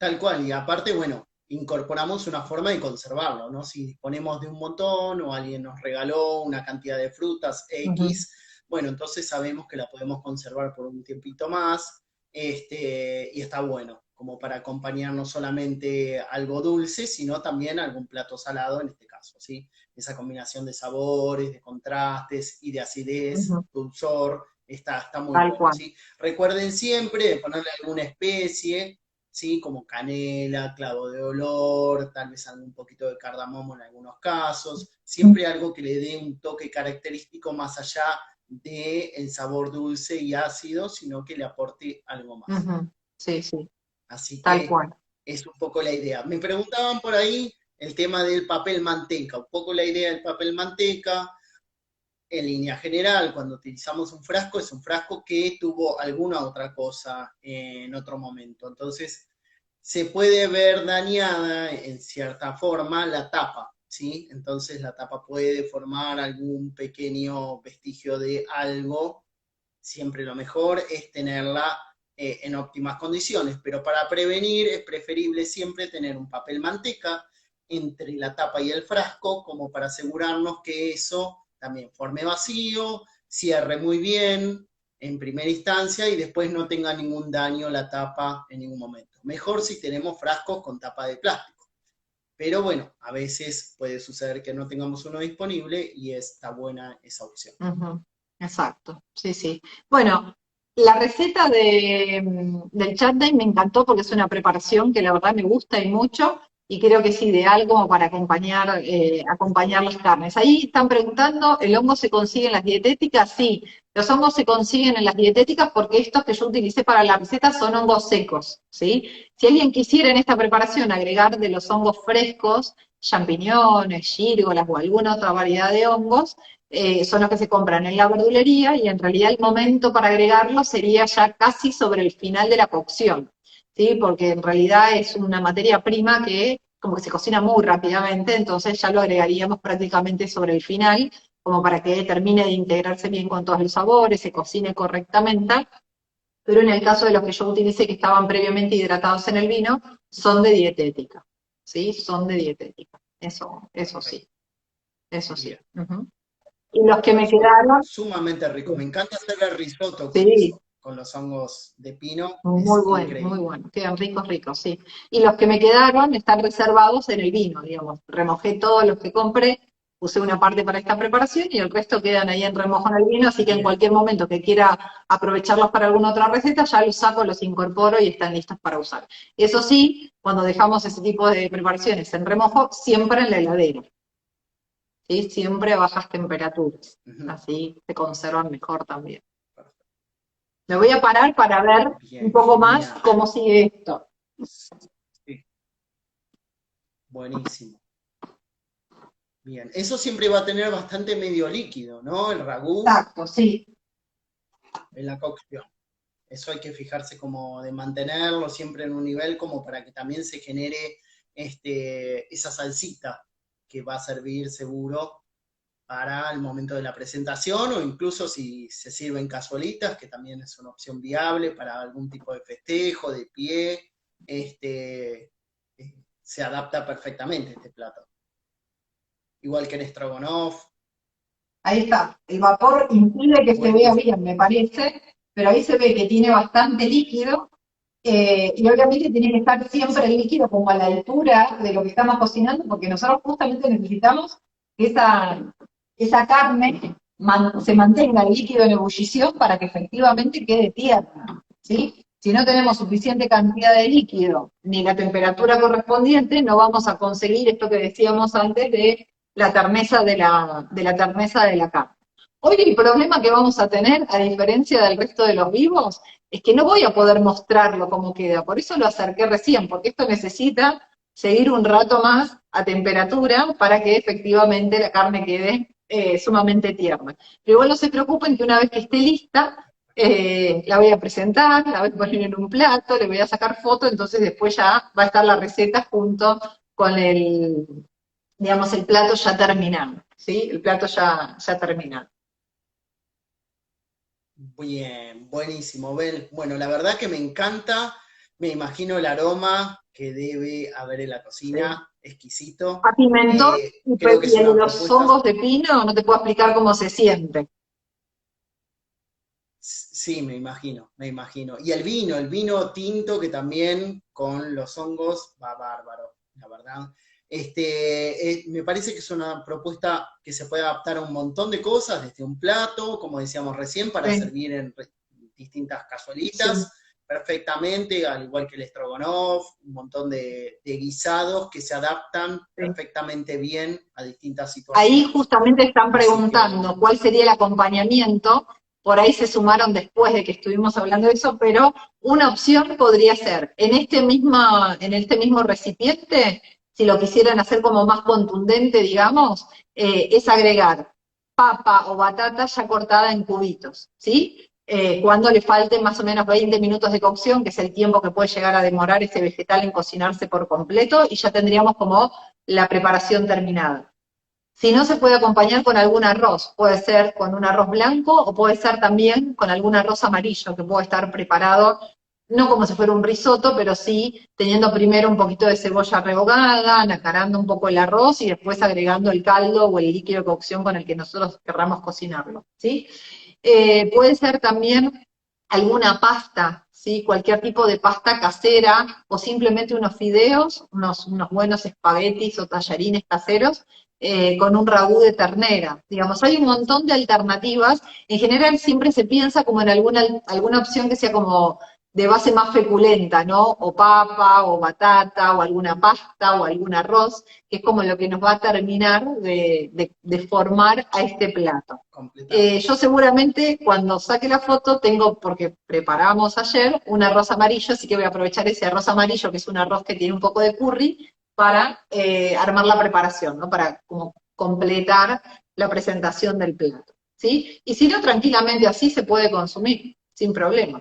Tal cual, y aparte, bueno, incorporamos una forma de conservarlo, ¿no? Si disponemos de un montón o alguien nos regaló una cantidad de frutas Uh -huh, X, bueno, entonces sabemos que la podemos conservar por un tiempito más, y está bueno, como para acompañar no solamente algo dulce, sino también algún plato salado en este caso, ¿sí? Esa combinación de sabores, de contrastes y de uh acidez, -huh, dulzor, está muy tal bueno, cual. ¿sí? Recuerden siempre de ponerle alguna especie, ¿sí? Como canela, clavo de olor, tal vez algún poquito de cardamomo en algunos casos, siempre algo que le dé un toque característico más allá del sabor dulce y ácido, sino que le aporte algo Uh más. -huh, sí, sí, Así tal que cual. es un poco la idea. Me preguntaban por ahí el tema del papel manteca, un poco la idea del papel manteca. En línea general, cuando utilizamos un frasco, es un frasco que tuvo alguna otra cosa en otro momento. Entonces, se puede ver dañada en cierta forma la tapa, ¿sí? Entonces la tapa puede formar algún pequeño vestigio de algo. Siempre lo mejor es tenerla en óptimas condiciones, pero para prevenir es preferible siempre tener un papel manteca entre la tapa y el frasco, como para asegurarnos que eso también forme vacío, cierre muy bien en primera instancia y después no tenga ningún daño la tapa en ningún momento. Mejor si tenemos frascos con tapa de plástico. Pero bueno, a veces puede suceder que no tengamos uno disponible y está buena esa opción. Ujú, exacto, sí, sí. Bueno, la receta del chutney me encantó porque es una preparación que la verdad me gusta y mucho y creo que es ideal como para acompañar las carnes. Ahí están preguntando, ¿el hongo se consigue en las dietéticas? Sí, los hongos se consiguen en las dietéticas porque estos que yo utilicé para la receta son hongos secos, ¿sí? Si alguien quisiera en esta preparación agregar de los hongos frescos, champiñones, gírgolas o alguna otra variedad de hongos, son los que se compran en la verdulería y en realidad el momento para agregarlo sería ya casi sobre el final de la cocción, ¿sí? Porque en realidad es una materia prima que como que se cocina muy rápidamente, entonces ya lo agregaríamos prácticamente sobre el final, como para que termine de integrarse bien con todos los sabores, se cocine correctamente, pero en el caso de los que yo utilicé que estaban previamente hidratados en el vino, son de dietética, ¿sí? Son de dietética, eso sí, Perfecto. eso sí. Bien. Uh -huh. Y los que me Suena quedaron, sumamente rico. Me encanta hacer el risotto sí, con los hongos de pino. Es muy increíble. bueno, quedan ricos, ricos, sí. Y los que me quedaron están reservados en el vino, digamos. Remojé todos los que compré, puse una parte para esta preparación y el resto quedan ahí en remojo en el vino, así que en Bien. cualquier momento que quiera aprovecharlos para alguna otra receta, ya los saco, los incorporo y están listos para usar. Eso sí, cuando dejamos ese tipo de preparaciones en remojo, siempre en la heladera, ¿sí? Siempre a bajas temperaturas, Ujú. así se conservan mejor también. Perfecto. Me voy a parar para ver un Bien, poco más genial. cómo sigue esto. Sí, buenísimo. Bien. Eso siempre va a tener bastante medio líquido, ¿no? El ragú Exacto, sí. en la cocción. Eso hay que fijarse como de mantenerlo siempre en un nivel como para que también se genere esa salsita que va a servir seguro para el momento de la presentación, o incluso si se sirven cazuelitas, que también es una opción viable para algún tipo de festejo, de pie, se adapta perfectamente este plato. Igual que el estrogonoff. Ahí está. El vapor impide que se vea Buenísimo. bien, me parece, pero ahí se ve que tiene bastante líquido. Y obviamente tiene que estar siempre el líquido como a la altura de lo que estamos cocinando, porque nosotros justamente necesitamos que esa carne se mantenga el líquido en ebullición para que efectivamente quede tierna, ¿sí? Si no tenemos suficiente cantidad de líquido ni la temperatura correspondiente, no vamos a conseguir esto que decíamos antes de la terneza de la terneza de la carne. Hoy el problema que vamos a tener, a diferencia del resto de los vivos, es que no voy a poder mostrarlo como queda, por eso lo acerqué recién, porque esto necesita seguir un rato más a temperatura para que efectivamente la carne quede sumamente tierna. Pero igual no se preocupen que una vez que esté lista, la voy a presentar, la voy a poner en un plato, le voy a sacar foto, entonces después ya va a estar la receta junto con digamos, el plato ya terminado, ¿sí? El plato ya terminado. Bien, buenísimo, Bel. Bueno, la verdad que me encanta, me imagino el aroma que debe haber en la ¿Sí? cocina, exquisito. A pimentón Creo que es y una los propuesta. hongos de pino, no te puedo explicar cómo se siente. Sí, me imagino, me imagino. Y el vino tinto que también con los hongos va bárbaro, la verdad. Me parece que es una propuesta que se puede adaptar a un montón de cosas, desde un plato, como decíamos recién, para Sí, servir en distintas sí. cazuelitas, perfectamente, al igual que el estrogonoff, un montón de guisados que se adaptan Sí. perfectamente bien a distintas Ahí situaciones. justamente están Así que, preguntando cuál sería el acompañamiento. Por ahí se sumaron después de que estuvimos hablando de eso, pero una opción podría ser, en este mismo recipiente, si lo quisieran hacer como más contundente, digamos, es agregar papa o batata ya cortada en cubitos, ¿sí? Cuando le falten más o menos 20 minutos de cocción, que es el tiempo que puede llegar a demorar ese vegetal en cocinarse por completo, y ya tendríamos como la preparación terminada. Si no, se puede acompañar con algún arroz, puede ser con un arroz blanco o puede ser también con algún arroz amarillo que puede estar preparado, no como si fuera un risotto, pero sí teniendo primero un poquito de cebolla rehogada, nacarando un poco el arroz y después agregando el caldo o el líquido de cocción con el que nosotros querramos cocinarlo, ¿sí? Puede ser también alguna pasta, ¿sí? Cualquier tipo de pasta casera o simplemente unos fideos, unos buenos espaguetis o tallarines caseros con un ragú de ternera. Digamos, hay un montón de alternativas. En general siempre se piensa como en alguna opción que sea como de base más feculenta, ¿no? O papa, o batata, o alguna pasta, o algún arroz, que es como lo que nos va a terminar de formar a este plato. completar. Yo seguramente cuando saque la foto tengo, porque preparamos ayer, un arroz amarillo, así que voy a aprovechar ese arroz amarillo, que es un arroz que tiene un poco de curry, para armar la preparación, ¿no? Para como completar la presentación del plato, ¿sí? Y si no, tranquilamente así se puede consumir, sin problema.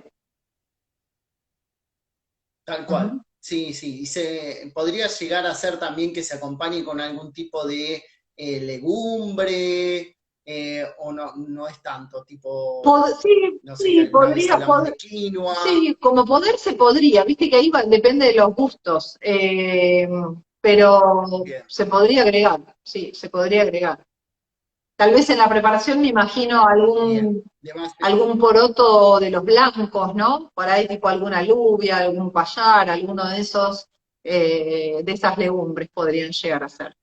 Tal cual. Ujú. Sí, sí. Y podría llegar a ser también que se acompañe con algún tipo de legumbre, o no, no es tanto, tipo, Sí, no sé, que sí, alguna vez hablamos de quinoa. sí, como poder se podría, viste que ahí depende de los gustos, pero Bien, se podría agregar, sí, se podría agregar. Tal vez en la preparación me imagino bien. algún, Además, algún poroto de los blancos, ¿no? Por ahí tipo alguna alubia, algún payar, alguno de esos, de esas legumbres podrían llegar a ser,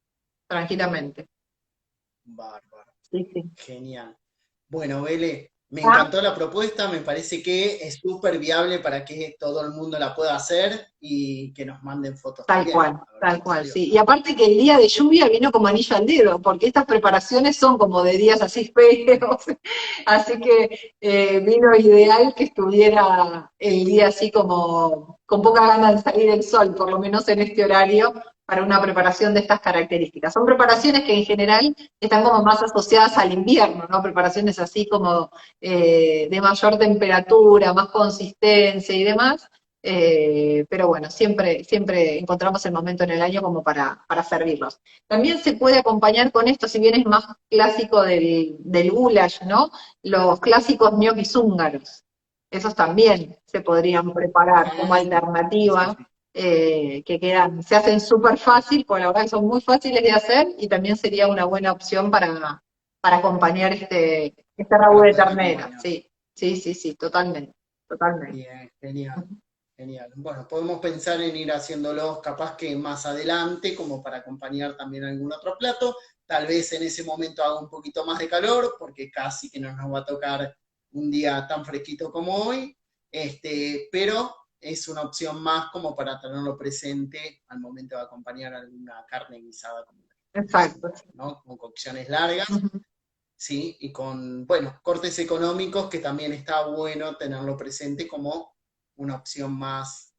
tranquilamente. bárbaro. Sí, sí. Genial. Bueno, Vele, me Ah, encantó la propuesta, me parece que es súper viable para que todo el mundo la pueda hacer y que nos manden fotos también, a ver tal cómo cual, salió. sí. Y aparte que el día de lluvia vino como anillo al dedo, porque estas preparaciones son como de días así feos, así que vino ideal que estuviera el día así como con poca gana de salir el sol, por lo menos en este horario, para una preparación de estas características. Son preparaciones que en general están como más asociadas al invierno, ¿no? Preparaciones así como de mayor temperatura, más consistencia y demás, Pero bueno, siempre encontramos el momento en el año como para servirlos. También se puede acompañar con esto, si bien es más clásico del goulash, ¿no? Los clásicos ñoquis húngaros. Esos también se podrían preparar como Ah, sí, alternativa, sí. que se hacen súper fácil, porque la verdad que son muy fáciles de hacer y también sería una buena opción para acompañar este ragú Para de poder ternera. acompañar. Sí, sí, sí, sí, totalmente, totalmente. Bien, genial, genial. Bueno, podemos pensar en ir haciéndolos capaz que más adelante, como para acompañar también algún otro plato. Tal vez en ese momento haga un poquito más de calor, porque casi que no nos va a tocar un día tan fresquito como hoy. Pero es una opción más como para tenerlo presente al momento de acompañar alguna carne guisada, como Exacto. ¿no? Con cocciones largas. Ujú. ¿Sí? Y con, bueno, cortes económicos que también está bueno tenerlo presente como una opción más,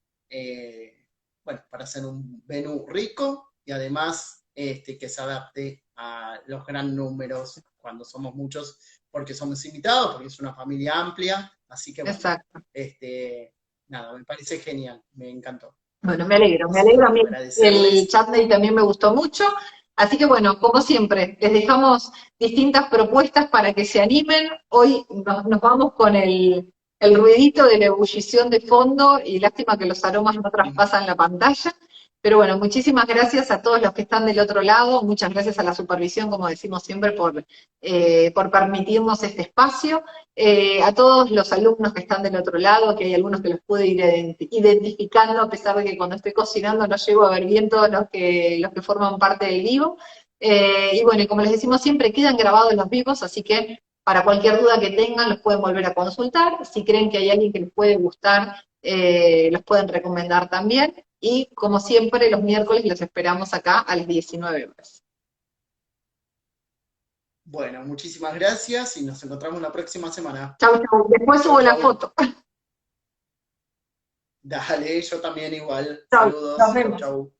bueno, para hacer un menú rico y además que se adapte a los gran números cuando somos muchos, porque somos invitados, porque es una familia amplia, así que bueno, Exacto. nada, me parece genial, me encantó. Bueno, me alegro, me Así que alegro. A bueno, mí el agradecerles. chat day también me gustó mucho. Así que bueno, como siempre, les dejamos distintas propuestas para que se animen. Hoy nos vamos con el ruidito de la ebullición de fondo y lástima que los aromas no traspasan la pantalla. Pero bueno, muchísimas gracias a todos los que están del otro lado. Muchas gracias a la supervisión, como decimos siempre, por permitirnos este espacio. A todos los alumnos que están del otro lado, que hay algunos que los pude ir identificando, a pesar de que cuando estoy cocinando no llego a ver bien todos los que forman parte del vivo. Y bueno, y como les decimos siempre, quedan grabados los vivos, así que para cualquier duda que tengan los pueden volver a consultar. Si creen que hay alguien que les puede gustar, los pueden recomendar también. Y como siempre, los miércoles los esperamos acá a las 19 horas. Bueno, muchísimas gracias y nos encontramos la próxima semana. Chau, chau. Después Chau, subo la chau. foto. Dale, yo también igual. Chau, nos Saludos. Chau, vemos. chau.